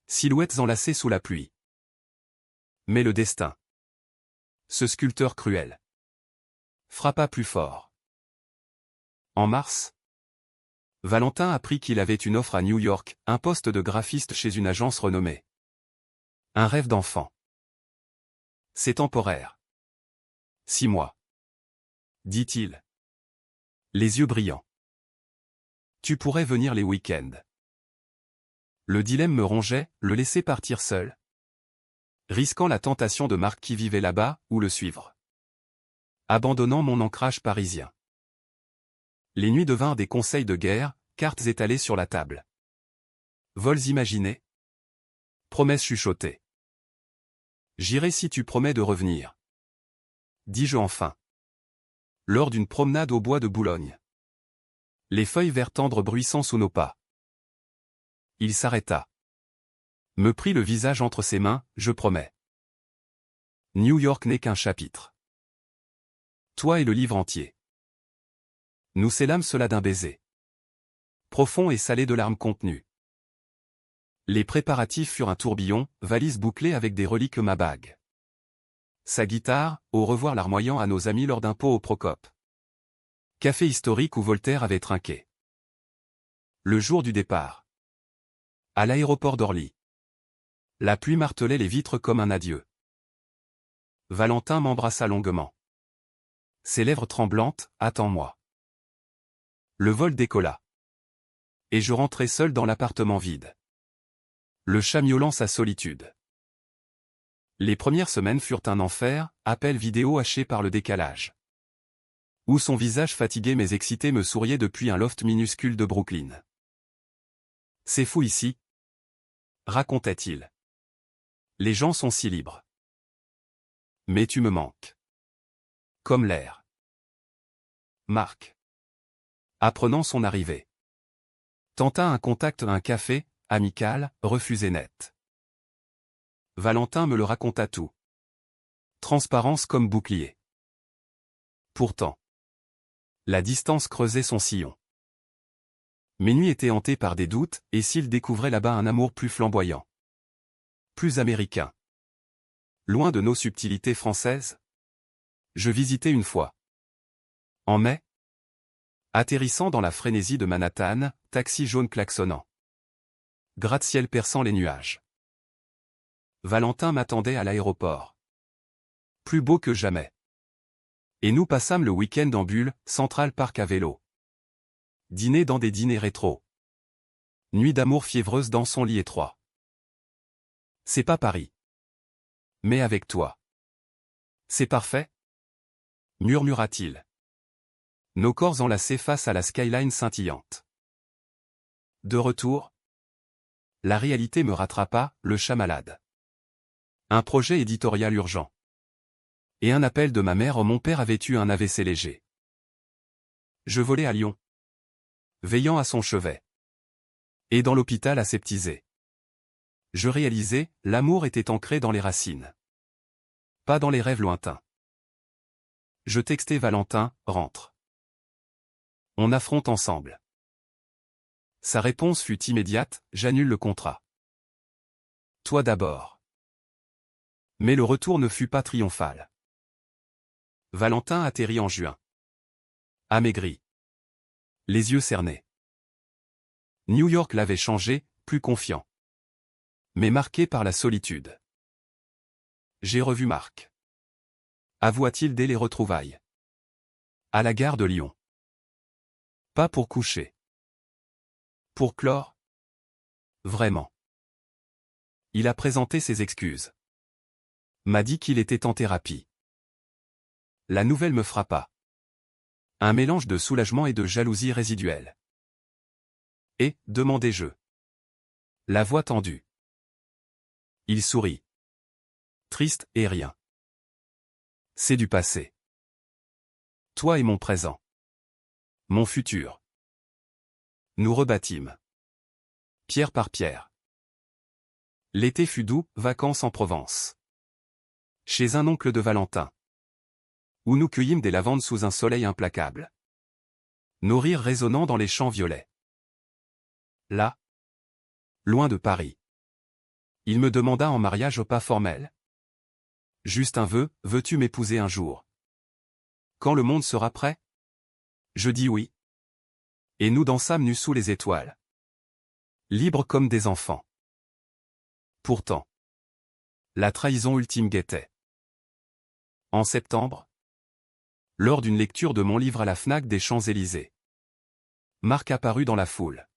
Silhouettes enlacées sous la pluie. Mais le destin, ce sculpteur cruel, frappa plus fort. En mars, Valentin apprit qu'il avait une offre à New York, un poste de graphiste chez une agence renommée. Un rêve d'enfant. C'est temporaire. 6 mois. Dit-il. Les yeux brillants. Tu pourrais venir les week-ends. Le dilemme me rongeait, le laisser partir seul, risquant la tentation de Marc qui vivait là-bas, ou le suivre. Abandonnant mon ancrage parisien. Les nuits devinrent des conseils de guerre, cartes étalées sur la table. Vols imaginés. Promesses chuchotées. J'irai si tu promets de revenir. Dis-je enfin. Lors d'une promenade au bois de Boulogne. Les feuilles vert tendre bruissant sous nos pas. Il s'arrêta. Me prit le visage entre ses mains, je promets. New York n'est qu'un chapitre. Toi et le livre entier. Nous scellâmes cela d'un baiser. Profond et salé de larmes contenues. Les préparatifs furent un tourbillon, valise bouclée avec des reliques ma bague. Sa guitare, au revoir larmoyant à nos amis lors d'un pot au Procope. Café historique où Voltaire avait trinqué. Le jour du départ. À l'aéroport d'Orly. La pluie martelait les vitres comme un adieu. Valentin m'embrassa longuement. Ses lèvres tremblantes, attends-moi. Le vol décolla. Et je rentrai seul dans l'appartement vide. Le chat miaulant sa solitude. Les premières semaines furent un enfer, appel vidéo haché par le décalage. Où son visage fatigué mais excité me souriait depuis un loft minuscule de Brooklyn. C'est fou ici, racontait-il. Les gens sont si libres. Mais tu me manques. Comme l'air. Marc. Apprenant son arrivée. Tenta un contact à un café, amical, refusé net. Valentin me le raconta tout. Transparence comme bouclier. Pourtant, la distance creusait son sillon. Mes nuits étaient hantées par des doutes, et s'il découvrait là-bas un amour plus flamboyant, plus américain, loin de nos subtilités françaises? Je visitais une fois. En mai, atterrissant dans la frénésie de Manhattan, taxi jaune klaxonnant. Gratte-ciel perçant les nuages. Valentin m'attendait à l'aéroport. Plus beau que jamais. Et nous passâmes le week-end en bulle, Central Park à vélo. Dîner dans des dîners rétro. Nuit d'amour fiévreuse dans son lit étroit. C'est pas Paris. Mais avec toi. C'est parfait, murmura-t-il. Nos corps enlacés face à la skyline scintillante. De retour, la réalité me rattrapa, le chat malade. Un projet éditorial urgent. Et un appel de ma mère. Mon père avait eu un AVC léger. Je volais à Lyon, veillant à son chevet. Et dans l'hôpital aseptisé. Je réalisais, l'amour était ancré dans les racines. Pas dans les rêves lointains. Je textais Valentin, rentre. On affronte ensemble. Sa réponse fut immédiate, j'annule le contrat. Toi d'abord. Mais le retour ne fut pas triomphal. Valentin atterrit en juin. Amaigri. Les yeux cernés. New York l'avait changé, plus confiant. Mais marqué par la solitude. J'ai revu Marc. Avoua-t-il dès les retrouvailles. À la gare de Lyon. Pas pour coucher. Pour clore. Vraiment. Il a présenté ses excuses. M'a dit qu'il était en thérapie. La nouvelle me frappa. Un mélange de soulagement et de jalousie résiduelle. Et, demandai-je. La voix tendue. Il sourit. Triste et rien. C'est du passé. Toi et mon présent. Mon futur. Nous rebâtîmes. Pierre par pierre. L'été fut doux, vacances en Provence. Chez un oncle de Valentin. Où nous cueillîmes des lavandes sous un soleil implacable. Nos rires résonnant dans les champs violets. Là. Loin de Paris. Il me demanda en mariage au pas formel. Juste un vœu, veux-tu m'épouser un jour? Quand le monde sera prêt? Je dis oui. Et nous dansâmes nus sous les étoiles. Libres comme des enfants. Pourtant. La trahison ultime guettait. En septembre. Lors d'une lecture de mon livre à la Fnac des Champs-Élysées. Marc apparut dans la foule.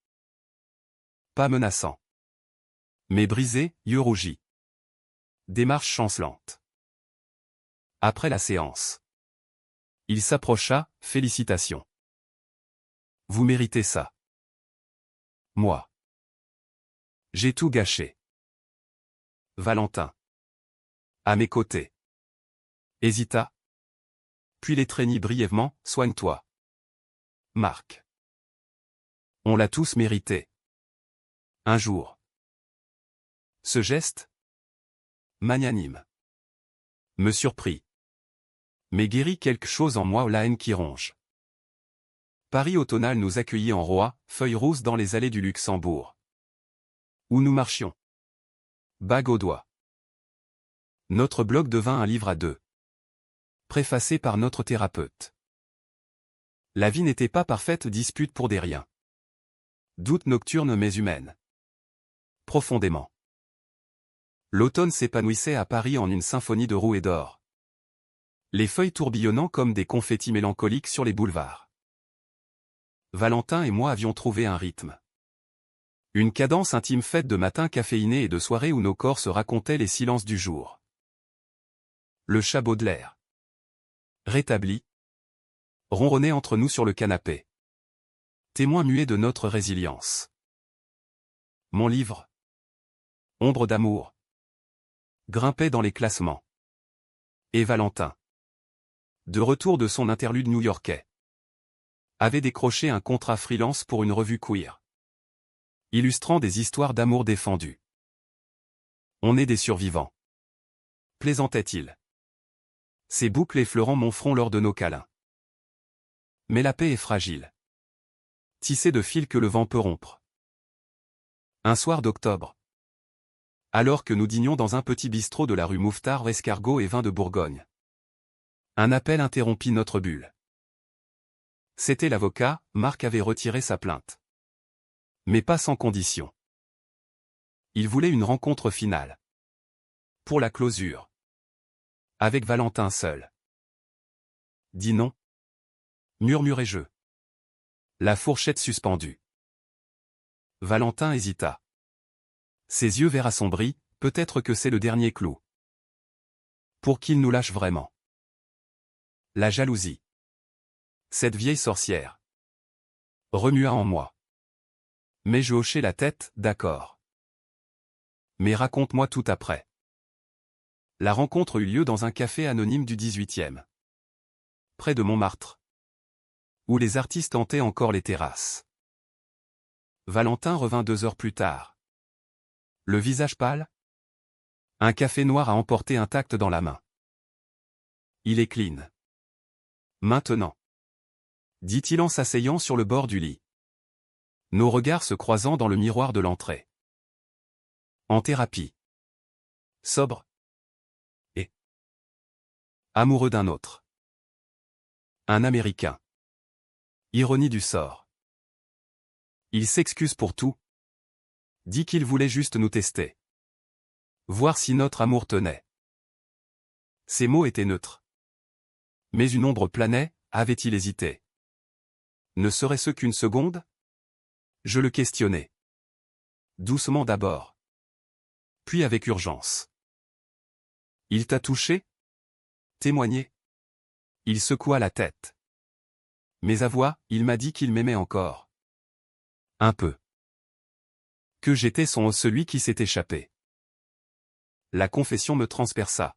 Pas menaçant. Mais brisé, yeux rougis. Démarche chancelante. Après la séance. Il s'approcha, félicitations. Vous méritez ça. Moi. J'ai tout gâché. Valentin. À mes côtés. Hésita. Puis l'étreignit brièvement, soigne-toi. Marc. On l'a tous mérité. Un jour. Ce geste, magnanime, me surprit. Mais guérit quelque chose en moi, la haine qui ronge. Paris automnal nous accueillit en roi, feuilles rousses dans les allées du Luxembourg. Où nous marchions. Bague au doigt. Notre blog devint un livre à deux. Préfacé par notre thérapeute. La vie n'était pas parfaite, dispute pour des riens. Doute nocturne mais humaine. Profondément. L'automne s'épanouissait à Paris en une symphonie de roux et d'or. Les feuilles tourbillonnant comme des confettis mélancoliques sur les boulevards. Valentin et moi avions trouvé un rythme. Une cadence intime faite de matins caféinés et de soirées où nos corps se racontaient les silences du jour. Le chat Baudelaire. Rétabli. Ronronnait entre nous sur le canapé. Témoin muet de notre résilience. Mon livre. Ombre d'amour. Grimpait dans les classements. Et Valentin. De retour de son interlude new-yorkais. Avait décroché un contrat freelance pour une revue queer. Illustrant des histoires d'amour défendues. On est des survivants. Plaisantait-il. Ses boucles effleurant mon front lors de nos câlins. Mais la paix est fragile. Tissée de fils que le vent peut rompre. Un soir d'octobre. Alors que nous dînions dans un petit bistrot de la rue Mouffetard, escargot et vin de Bourgogne. Un appel interrompit notre bulle. C'était l'avocat, Marc avait retiré sa plainte. Mais pas sans condition. Il voulait une rencontre finale. Pour la closure. Avec Valentin seul. Dis non. Murmurai-je. La fourchette suspendue. Valentin hésita. Ses yeux verts assombris, Peut-être que c'est le dernier clou. Pour qu'il nous lâche vraiment. La jalousie. Cette vieille sorcière remua en moi. Mais je hochai la tête, d'accord. Mais raconte-moi tout après. La rencontre eut lieu dans un café anonyme du 18e. Près de Montmartre. Où les artistes hantaient encore les terrasses. Valentin revint 2 heures plus tard. Le visage pâle. Un café noir à emporter intact dans la main. Il est clean. Maintenant. Dit-il en s'asseyant sur le bord du lit. Nos regards se croisant dans le miroir de l'entrée. En thérapie. Sobre. Et amoureux d'un autre. Un Américain. Ironie du sort. Il s'excuse pour tout. Dit qu'il voulait juste nous tester. Voir si notre amour tenait. Ces mots étaient neutres. Mais une ombre planait, avait-il hésité? Ne serait-ce qu'une seconde? Je le questionnais. Doucement d'abord. Puis avec urgence. Il t'a touché? Témoigné? Il secoua la tête. Mais à voix, il m'a dit qu'il m'aimait encore. Un peu. Que j'étais celui qui s'est échappé. La confession me transperça.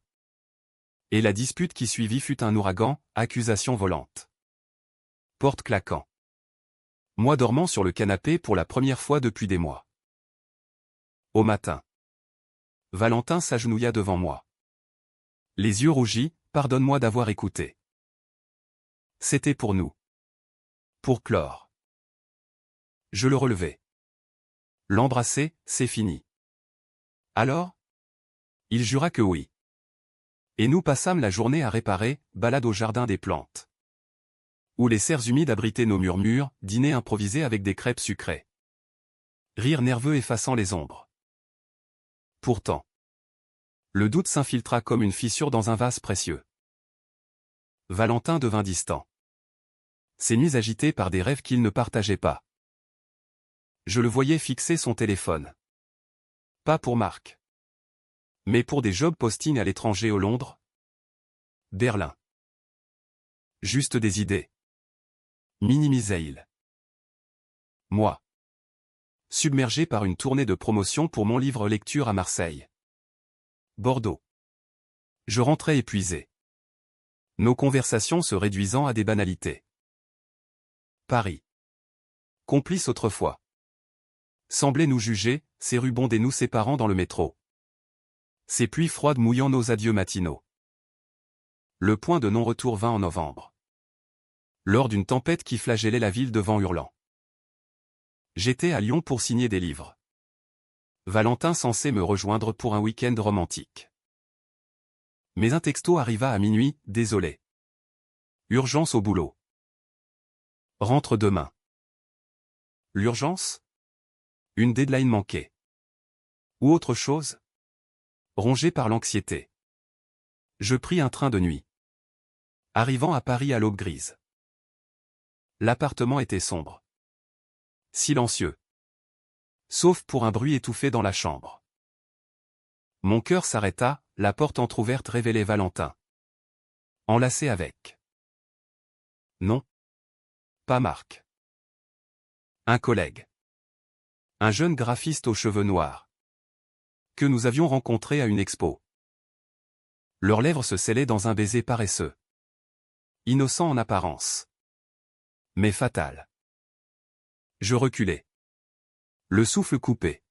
Et la dispute qui suivit fut un ouragan, accusation volante. Porte claquant. Moi dormant sur le canapé pour la première fois depuis des mois. Au matin. Valentin s'agenouilla devant moi. Les yeux rougis, pardonne-moi d'avoir écouté. C'était pour nous. Pour clore. Je le relevai. L'embrasser, c'est fini. Alors? Il jura que oui. Et nous passâmes la journée à réparer, balade au jardin des plantes. Où les serres humides abritaient nos murmures, dîner improvisé avec des crêpes sucrées. Rire nerveux effaçant les ombres. Pourtant. Le doute s'infiltra comme une fissure dans un vase précieux. Valentin devint distant. Ses nuits agitées par des rêves qu'il ne partageait pas. Je le voyais fixer son téléphone. Pas pour Marc. Mais pour des job postings à l'étranger au Londres. Berlin. Juste des idées. Minimisait-il. Moi. Submergé par une tournée de promotion pour mon livre lecture à Marseille. Bordeaux. Je rentrais épuisé. Nos conversations se réduisant à des banalités. Paris. Complice autrefois. Semblait nous juger, ces rubondés nous séparant dans le métro. Ces pluies froides mouillant nos adieux matinaux. Le point de non-retour vint en novembre. Lors d'une tempête qui flagellait la ville de vent hurlant. J'étais à Lyon pour signer des livres. Valentin censé me rejoindre pour un week-end romantique. Mais un texto arriva à minuit, désolé. Urgence au boulot. Rentre demain. L'urgence? Une deadline manquée. Ou autre chose? Rongé par l'anxiété. Je pris un train de nuit. Arrivant à Paris à l'aube grise. L'appartement était sombre. Silencieux. Sauf pour un bruit étouffé dans la chambre. Mon cœur s'arrêta, la porte entr'ouverte révélait Valentin. Enlacé avec. Non. Pas Marc. Un collègue. Un jeune graphiste aux cheveux noirs. Que nous avions rencontré à une expo. Leurs lèvres se scellaient dans un baiser paresseux. Innocent en apparence. Mais fatal. Je reculai. Le souffle coupé.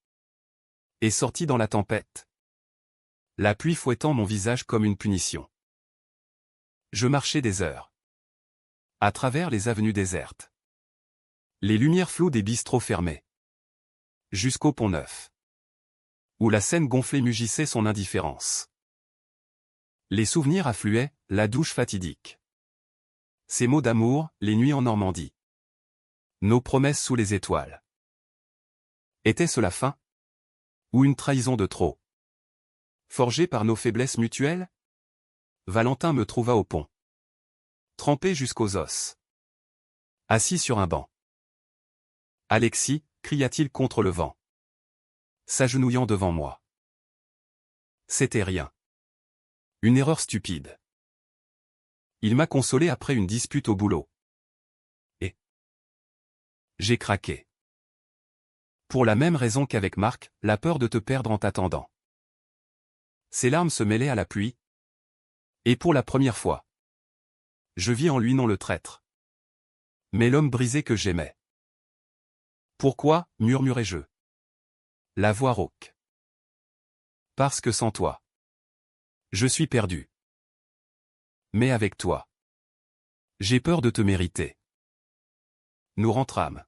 Et sorti dans la tempête. La pluie fouettant mon visage comme une punition. Je marchais des heures. À travers les avenues désertes. Les lumières floues des bistrots fermés. Jusqu'au Pont-Neuf. Où la Seine gonflée mugissait son indifférence. Les souvenirs affluaient, la douche fatidique. Ces mots d'amour, les nuits en Normandie. Nos promesses sous les étoiles. Était-ce la fin? Ou une trahison de trop? Forgée par nos faiblesses mutuelles? Valentin me trouva au pont. Trempé jusqu'aux os. Assis sur un banc. Alexis, cria-t-il contre le vent. S'agenouillant devant moi. C'était rien. Une erreur stupide. Il m'a consolé après une dispute au boulot. Et j'ai craqué. Pour la même raison qu'avec Marc, la peur de te perdre en t'attendant. Ses larmes se mêlaient à la pluie. Et pour la première fois, je vis en lui non le traître, mais l'homme brisé que j'aimais. Pourquoi, murmurai-je. La voix rauque. Parce que sans toi, je suis perdu. Mais avec toi, j'ai peur de te mériter. Nous rentrâmes,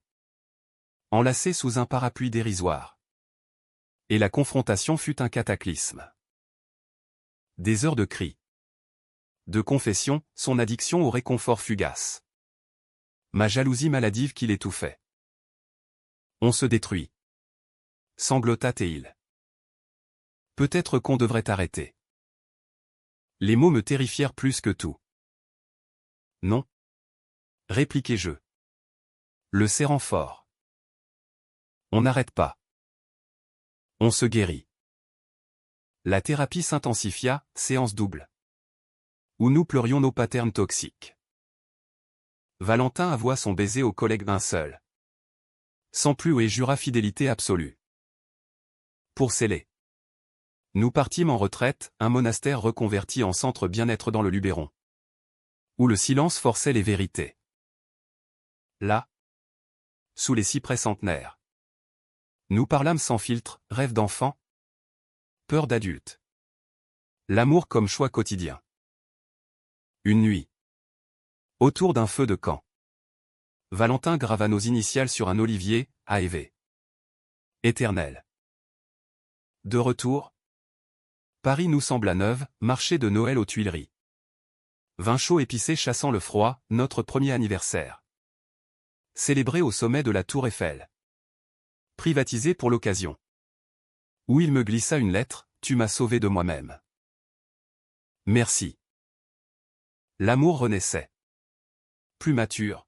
enlacés sous un parapluie dérisoire. Et la confrontation fut un cataclysme. Des heures de cris, de confession, son addiction au réconfort fugace. Ma jalousie maladive qui l'étouffait. On se détruit. Sanglota-t-il. Peut-être qu'on devrait arrêter. Les mots me terrifièrent plus que tout. Non. Répliquai-je. Le serrant fort. On n'arrête pas. On se guérit. La thérapie s'intensifia, séance double. Où nous pleurions nos patterns toxiques. Valentin avoua son baiser au collègue d'un seul. Sans plus et jura fidélité absolue. Pour sceller. Nous partîmes en retraite, un monastère reconverti en centre bien-être dans le Luberon. Où le silence forçait les vérités. Là, sous les cyprès centenaires. Nous parlâmes sans filtre, rêve d'enfant, peur d'adulte. L'amour comme choix quotidien. Une nuit. Autour d'un feu de camp. Valentin grava nos initiales sur un olivier, AEV. Éternel. De retour. Paris nous sembla neuve, marché de Noël aux Tuileries. Vin chaud épicé chassant le froid, notre premier anniversaire. Célébré au sommet de la Tour Eiffel. Privatisé pour l'occasion. Où il me glissa une lettre, tu m'as sauvé de moi-même. Merci. L'amour renaissait. Plus mature.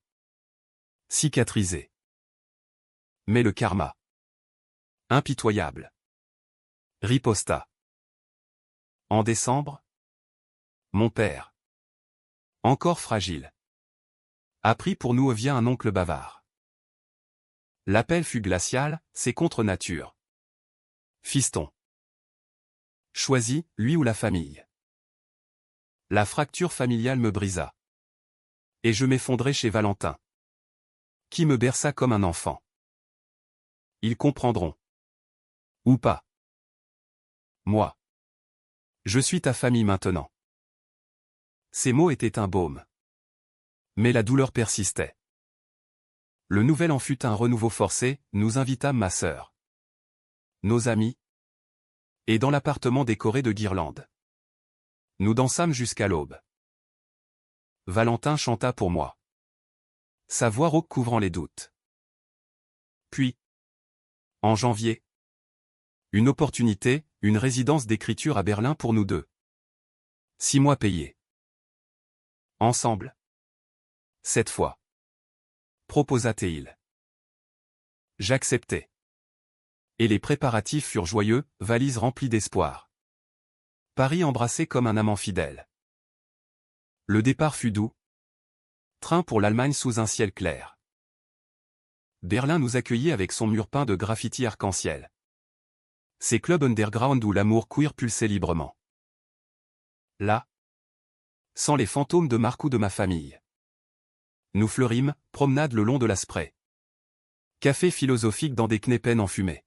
Cicatrisé. Mais le karma. Impitoyable. Riposta. En décembre. Mon père. Encore fragile. Appris pour nous via un oncle bavard. L'appel fut glacial, c'est contre nature. Fiston. Choisis, lui ou la famille. La fracture familiale me brisa. Et je m'effondrai chez Valentin. Qui me berça comme un enfant. Ils comprendront. Ou pas. Moi. Je suis ta famille maintenant. Ces mots étaient un baume. Mais la douleur persistait. Le nouvel an fut un renouveau forcé, nous invitâmes ma sœur. Nos amis. Et dans l'appartement décoré de guirlandes. Nous dansâmes jusqu'à l'aube. Valentin chanta pour moi. Sa voix rauque couvrant les doutes. Puis, en janvier, une opportunité, une résidence d'écriture à Berlin pour nous deux. 6 mois payés. Ensemble. Cette fois. Proposa-t-il. J'acceptai. Et les préparatifs furent joyeux, valises remplies d'espoir. Paris embrassé comme un amant fidèle. Le départ fut doux. Train pour l'Allemagne sous un ciel clair. Berlin nous accueillit avec son mur peint de graffiti arc-en-ciel. Ces clubs underground où l'amour queer pulsait librement. Là, sans les fantômes de Marc ou de ma famille. Nous fleurîmes, promenade le long de la Spree. Café philosophique dans des kneppen enfumés.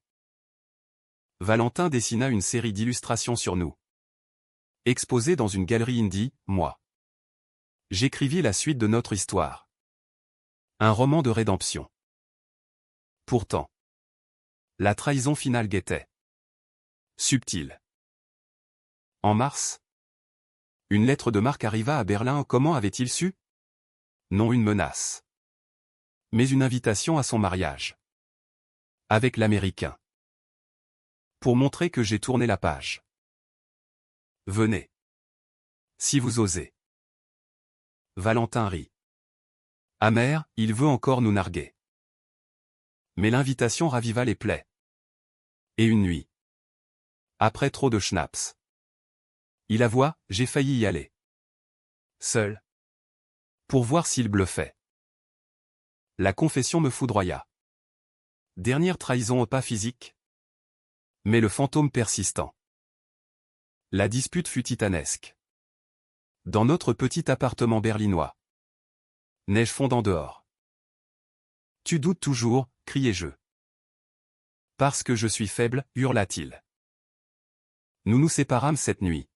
Valentin dessina une série d'illustrations sur nous. Exposé dans une galerie indie, moi. J'écrivis la suite de notre histoire. Un roman de rédemption. Pourtant, la trahison finale guettait. Subtile. En mars, une lettre de Marc arriva à Berlin. Comment avait-il su? Non une menace. Mais une invitation à son mariage. Avec l'Américain. Pour montrer que j'ai tourné la page. Venez. Si vous osez. Valentin rit. Amer, il veut encore nous narguer. Mais l'invitation raviva les plaies. Et une nuit. Après trop de schnapps. Il avoua, j'ai failli y aller. Seul. Pour voir s'il bluffait. La confession me foudroya. Dernière trahison au pas physique. Mais le fantôme persistant. La dispute fut titanesque. Dans notre petit appartement berlinois. Neige fondant dehors. Tu doutes toujours, criai-je. Parce que je suis faible, hurla-t-il. Nous nous séparâmes cette nuit.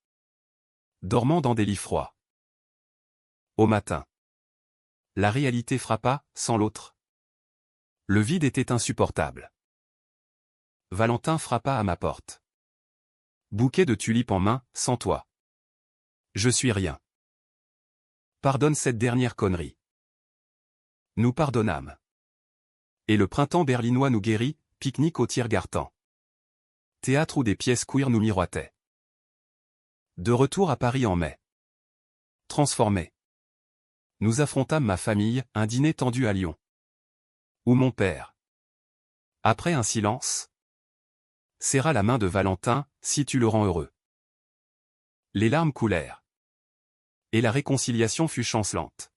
Dormant dans des lits froids. Au matin. La réalité frappa, sans l'autre. Le vide était insupportable. Valentin frappa à ma porte. Bouquet de tulipes en main, sans toi. Je suis rien. Pardonne cette dernière connerie. Nous pardonnâmes. Et le printemps berlinois nous guérit, pique-nique au Tiergarten. Théâtre où des pièces queer nous miroitaient. De retour à Paris en mai. Transformé. Nous affrontâmes ma famille, un dîner tendu à Lyon. Où mon père. Après un silence. Serra la main de Valentin, si tu le rends heureux. Les larmes coulèrent. Et la réconciliation fut chancelante.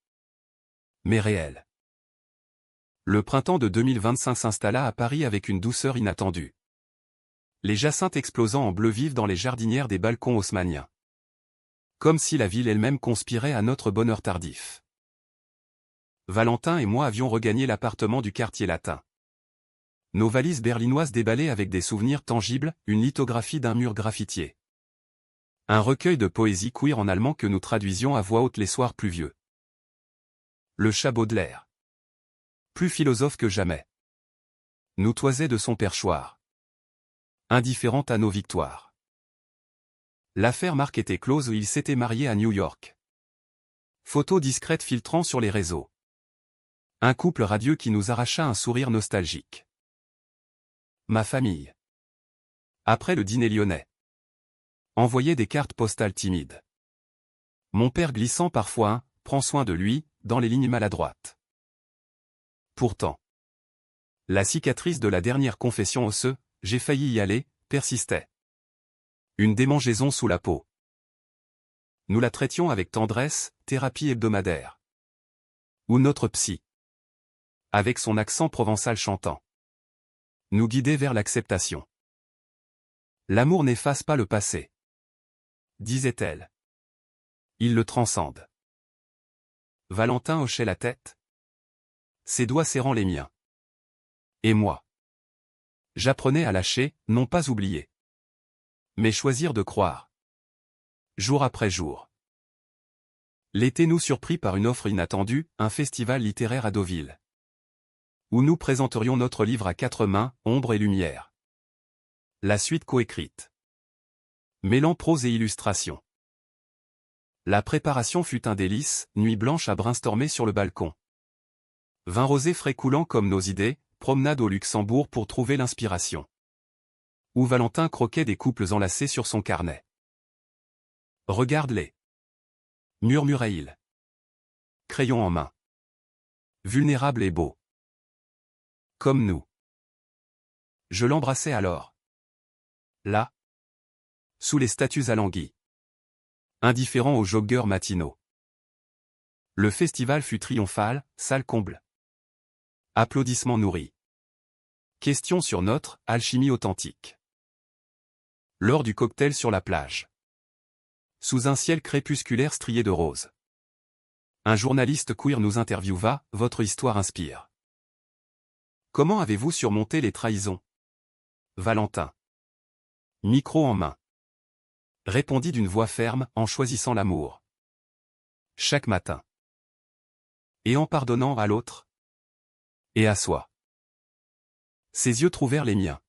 Mais réelle. Le printemps de 2025 s'installa à Paris avec une douceur inattendue. Les jacinthes explosant en bleu vif dans les jardinières des balcons haussmanniens. Comme si la ville elle-même conspirait à notre bonheur tardif. Valentin et moi avions regagné l'appartement du quartier latin. Nos valises berlinoises déballées avec des souvenirs tangibles, une lithographie d'un mur graffitié. Un recueil de poésie queer en allemand que nous traduisions à voix haute les soirs pluvieux. Le chat Baudelaire. Plus philosophe que jamais. Nous toisait de son perchoir. Indifférente à nos victoires. L'affaire Marc était close où il s'était marié à New York. Photos discrètes filtrant sur les réseaux. Un couple radieux qui nous arracha un sourire nostalgique. Ma famille. Après le dîner lyonnais. Envoyait des cartes postales timides. Mon père glissant parfois un « prends soin de lui » dans les lignes maladroites. Pourtant. La cicatrice de la dernière confession osseuse, j'ai failli y aller, persistait. Une démangeaison sous la peau. Nous la traitions avec tendresse, thérapie hebdomadaire. Ou notre psy. Avec son accent provençal chantant. Nous guidait vers l'acceptation. L'amour n'efface pas le passé. Disait-elle. Il le transcende. Valentin hochait la tête. Ses doigts serrant les miens. Et moi. J'apprenais à lâcher, non pas oublier. Mais choisir de croire. Jour après jour. L'été nous surprit par une offre inattendue, un festival littéraire à Deauville. Où nous présenterions notre livre à 4 mains, Ombre et lumière. La suite coécrite. Mêlant prose et illustration. La préparation fut un délice, nuit blanche à brainstormer sur le balcon. Vin rosé frais coulant comme nos idées, promenade au Luxembourg pour trouver l'inspiration. Où Valentin croquait des couples enlacés sur son carnet. Regarde-les. Murmurait-il. Crayon en main. Vulnérable et beau. Comme nous. Je l'embrassai alors. Là. Sous les statues alanguies. Indifférent aux joggeurs matinaux. Le festival fut triomphal, salle comble. Applaudissements nourris. Questions sur notre alchimie authentique. Lors du cocktail sur la plage. Sous un ciel crépusculaire strié de rose. Un journaliste queer nous interviewa, votre histoire inspire. Comment avez-vous surmonté les trahisons? Valentin. Micro en main. Répondit d'une voix ferme, en choisissant l'amour. Chaque matin. Et en pardonnant à l'autre. Et à soi. Ses yeux trouvèrent les miens.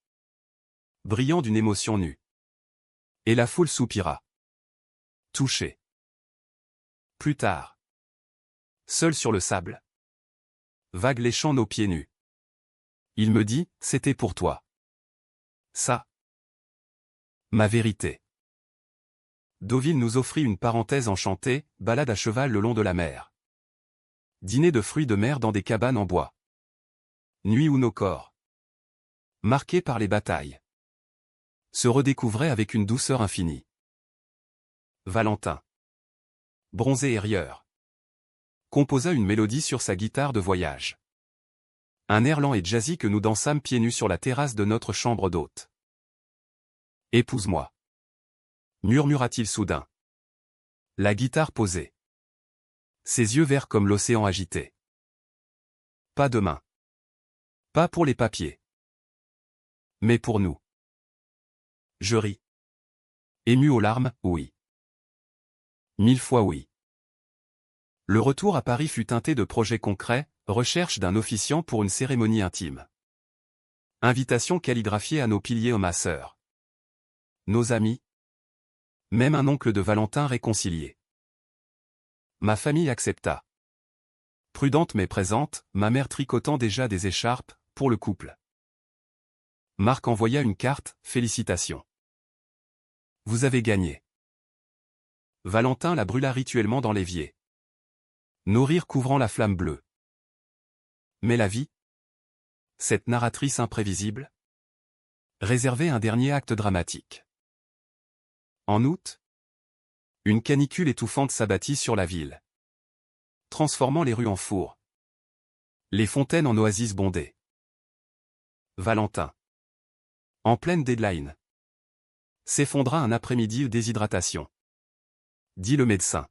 Brillants d'une émotion nue. Et la foule soupira. Touché. Plus tard. Seul sur le sable. Vague léchant nos pieds nus. Il me dit, c'était pour toi. Ça. Ma vérité. Deauville nous offrit une parenthèse enchantée, balade à cheval le long de la mer. Dîner de fruits de mer dans des cabanes en bois. Nuit où nos corps, marqués par les batailles, se redécouvraient avec une douceur infinie. Valentin, bronzé et rieur, composa une mélodie sur sa guitare de voyage. Un air lent et jazzy que nous dansâmes pieds nus sur la terrasse de notre chambre d'hôte. « Épouse-moi » murmura-t-il soudain. La guitare posée. Ses yeux verts comme l'océan agité. Pas demain. Pas pour les papiers. Mais pour nous. Je ris. Ému aux larmes, oui. 1000 fois oui. Le retour à Paris fut teinté de projets concrets, recherche d'un officiant pour une cérémonie intime. Invitation calligraphiée à nos piliers hommes à sœurs. Nos amis. Même un oncle de Valentin réconcilié. Ma famille accepta. Prudente mais présente, ma mère tricotant déjà des écharpes, pour le couple. Marc envoya une carte, félicitations. Vous avez gagné. Valentin la brûla rituellement dans l'évier. Nos rires couvrant la flamme bleue. Mais la vie? Cette narratrice imprévisible? Réservait un dernier acte dramatique. En août, une canicule étouffante s'abattit sur la ville, transformant les rues en fours, les fontaines en oasis bondées. Valentin, en pleine deadline, s'effondra un après-midi de déshydratation, dit le médecin.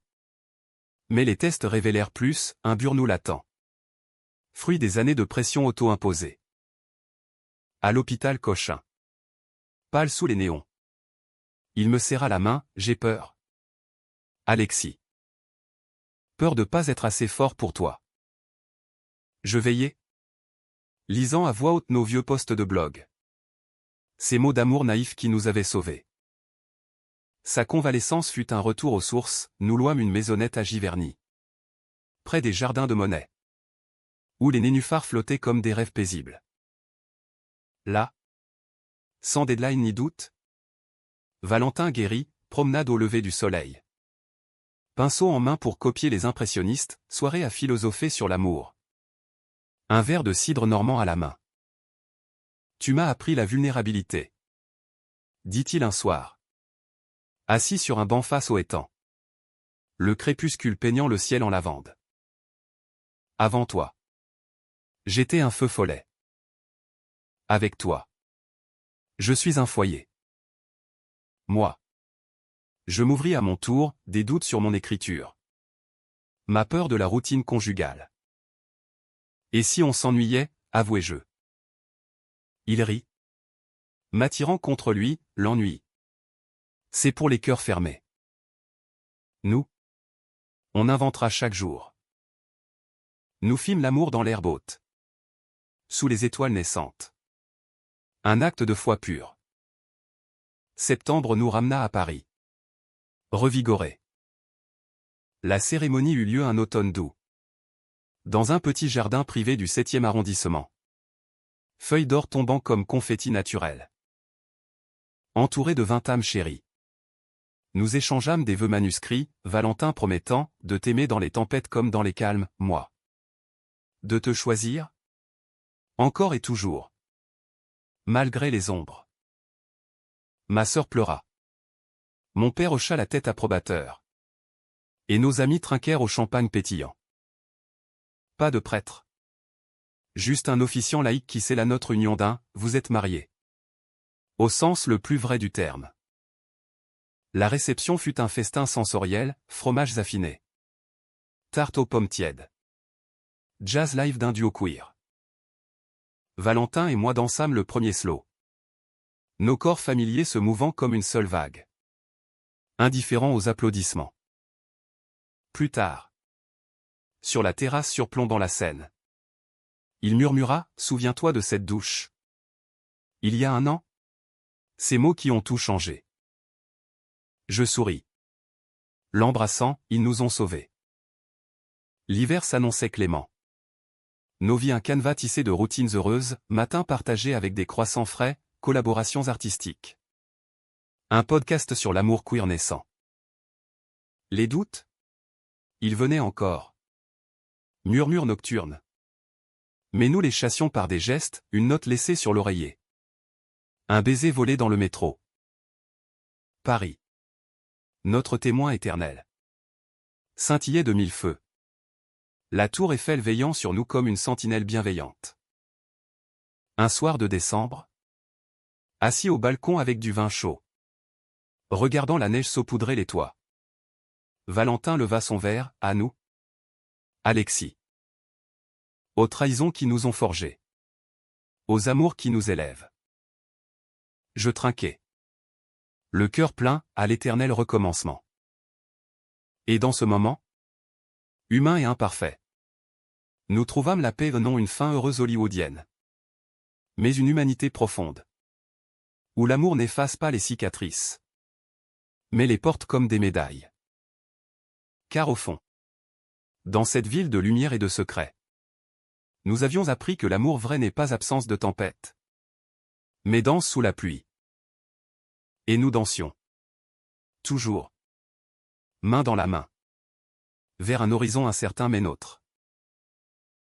Mais les tests révélèrent plus, un burn-out latent. Fruit des années de pression auto-imposée. À l'hôpital Cochin. Pâle sous les néons. Il me serra la main, j'ai peur. Alexis. Peur de pas être assez fort pour toi. Je veillais. Lisant à voix haute nos vieux posts de blog. Ces mots d'amour naïf qui nous avaient sauvés. Sa convalescence fut un retour aux sources, nous louâmes une maisonnette à Giverny. Près des jardins de Monet. Où les nénuphars flottaient comme des rêves paisibles. Là. Sans deadline ni doute. Valentin guéri, promenade au lever du soleil. Pinceau en main pour copier les impressionnistes, soirée à philosopher sur l'amour. Un verre de cidre normand à la main. Tu m'as appris la vulnérabilité. Dit-il un soir. Assis sur un banc face au étang. Le crépuscule peignant le ciel en lavande. Avant toi. J'étais un feu follet. Avec toi. Je suis un foyer. Moi. Je m'ouvris à mon tour, des doutes sur mon écriture. Ma peur de la routine conjugale. Et si on s'ennuyait, avouai-je. Il rit. M'attirant contre lui, l'ennui. C'est pour les cœurs fermés. Nous. On inventera chaque jour. Nous fîmes l'amour dans l'herbe haute. Sous les étoiles naissantes. Un acte de foi pure. Septembre nous ramena à Paris. Revigoré. La cérémonie eut lieu un automne doux. Dans un petit jardin privé du 7e arrondissement. Feuilles d'or tombant comme confetti naturel. Entouré de 20 âmes chéries. Nous échangeâmes des vœux manuscrits, Valentin promettant de t'aimer dans les tempêtes comme dans les calmes, moi. De te choisir? Encore et toujours. Malgré les ombres. Ma sœur pleura. Mon père hocha la tête approbateur. Et nos amis trinquèrent au champagne pétillant. Pas de prêtre. Juste un officiant laïque qui scella notre union d'un « vous êtes mariés ». Au sens le plus vrai du terme. La réception fut un festin sensoriel, fromages affinés. Tarte aux pommes tièdes. Jazz live d'un duo queer. Valentin et moi dansâmes le premier slow. Nos corps familiers se mouvant comme une seule vague. Indifférents aux applaudissements. Plus tard. Sur la terrasse surplombant la Seine. Il murmura, souviens-toi de cette douche. Il y a un an? Ces mots qui ont tout changé. Je souris. L'embrassant, ils nous ont sauvés. L'hiver s'annonçait clément. Nos vies un canevas tissé de routines heureuses, matins partagés avec des croissants frais, collaborations artistiques. Un podcast sur l'amour queer naissant. Les doutes? Ils venaient encore. Murmures nocturnes. Mais nous les chassions par des gestes, une note laissée sur l'oreiller. Un baiser volé dans le métro. Paris. Notre témoin éternel. Scintillait de mille feux. La tour Eiffel veillant sur nous comme une sentinelle bienveillante. Un soir de décembre. Assis au balcon avec du vin chaud. Regardant la neige saupoudrer les toits. Valentin leva son verre, à nous. Alexis. Aux trahisons qui nous ont forgés. Aux amours qui nous élèvent. Je trinquai. Le cœur plein, à l'éternel recommencement. Et dans ce moment, humain et imparfait, nous trouvâmes la paix non une fin heureuse hollywoodienne, mais une humanité profonde, où l'amour n'efface pas les cicatrices, mais les porte comme des médailles. Car au fond, dans cette ville de lumière et de secret, nous avions appris que l'amour vrai n'est pas absence de tempête, mais danse sous la pluie. Et nous dansions. Toujours. Main dans la main. Vers un horizon incertain mais nôtre.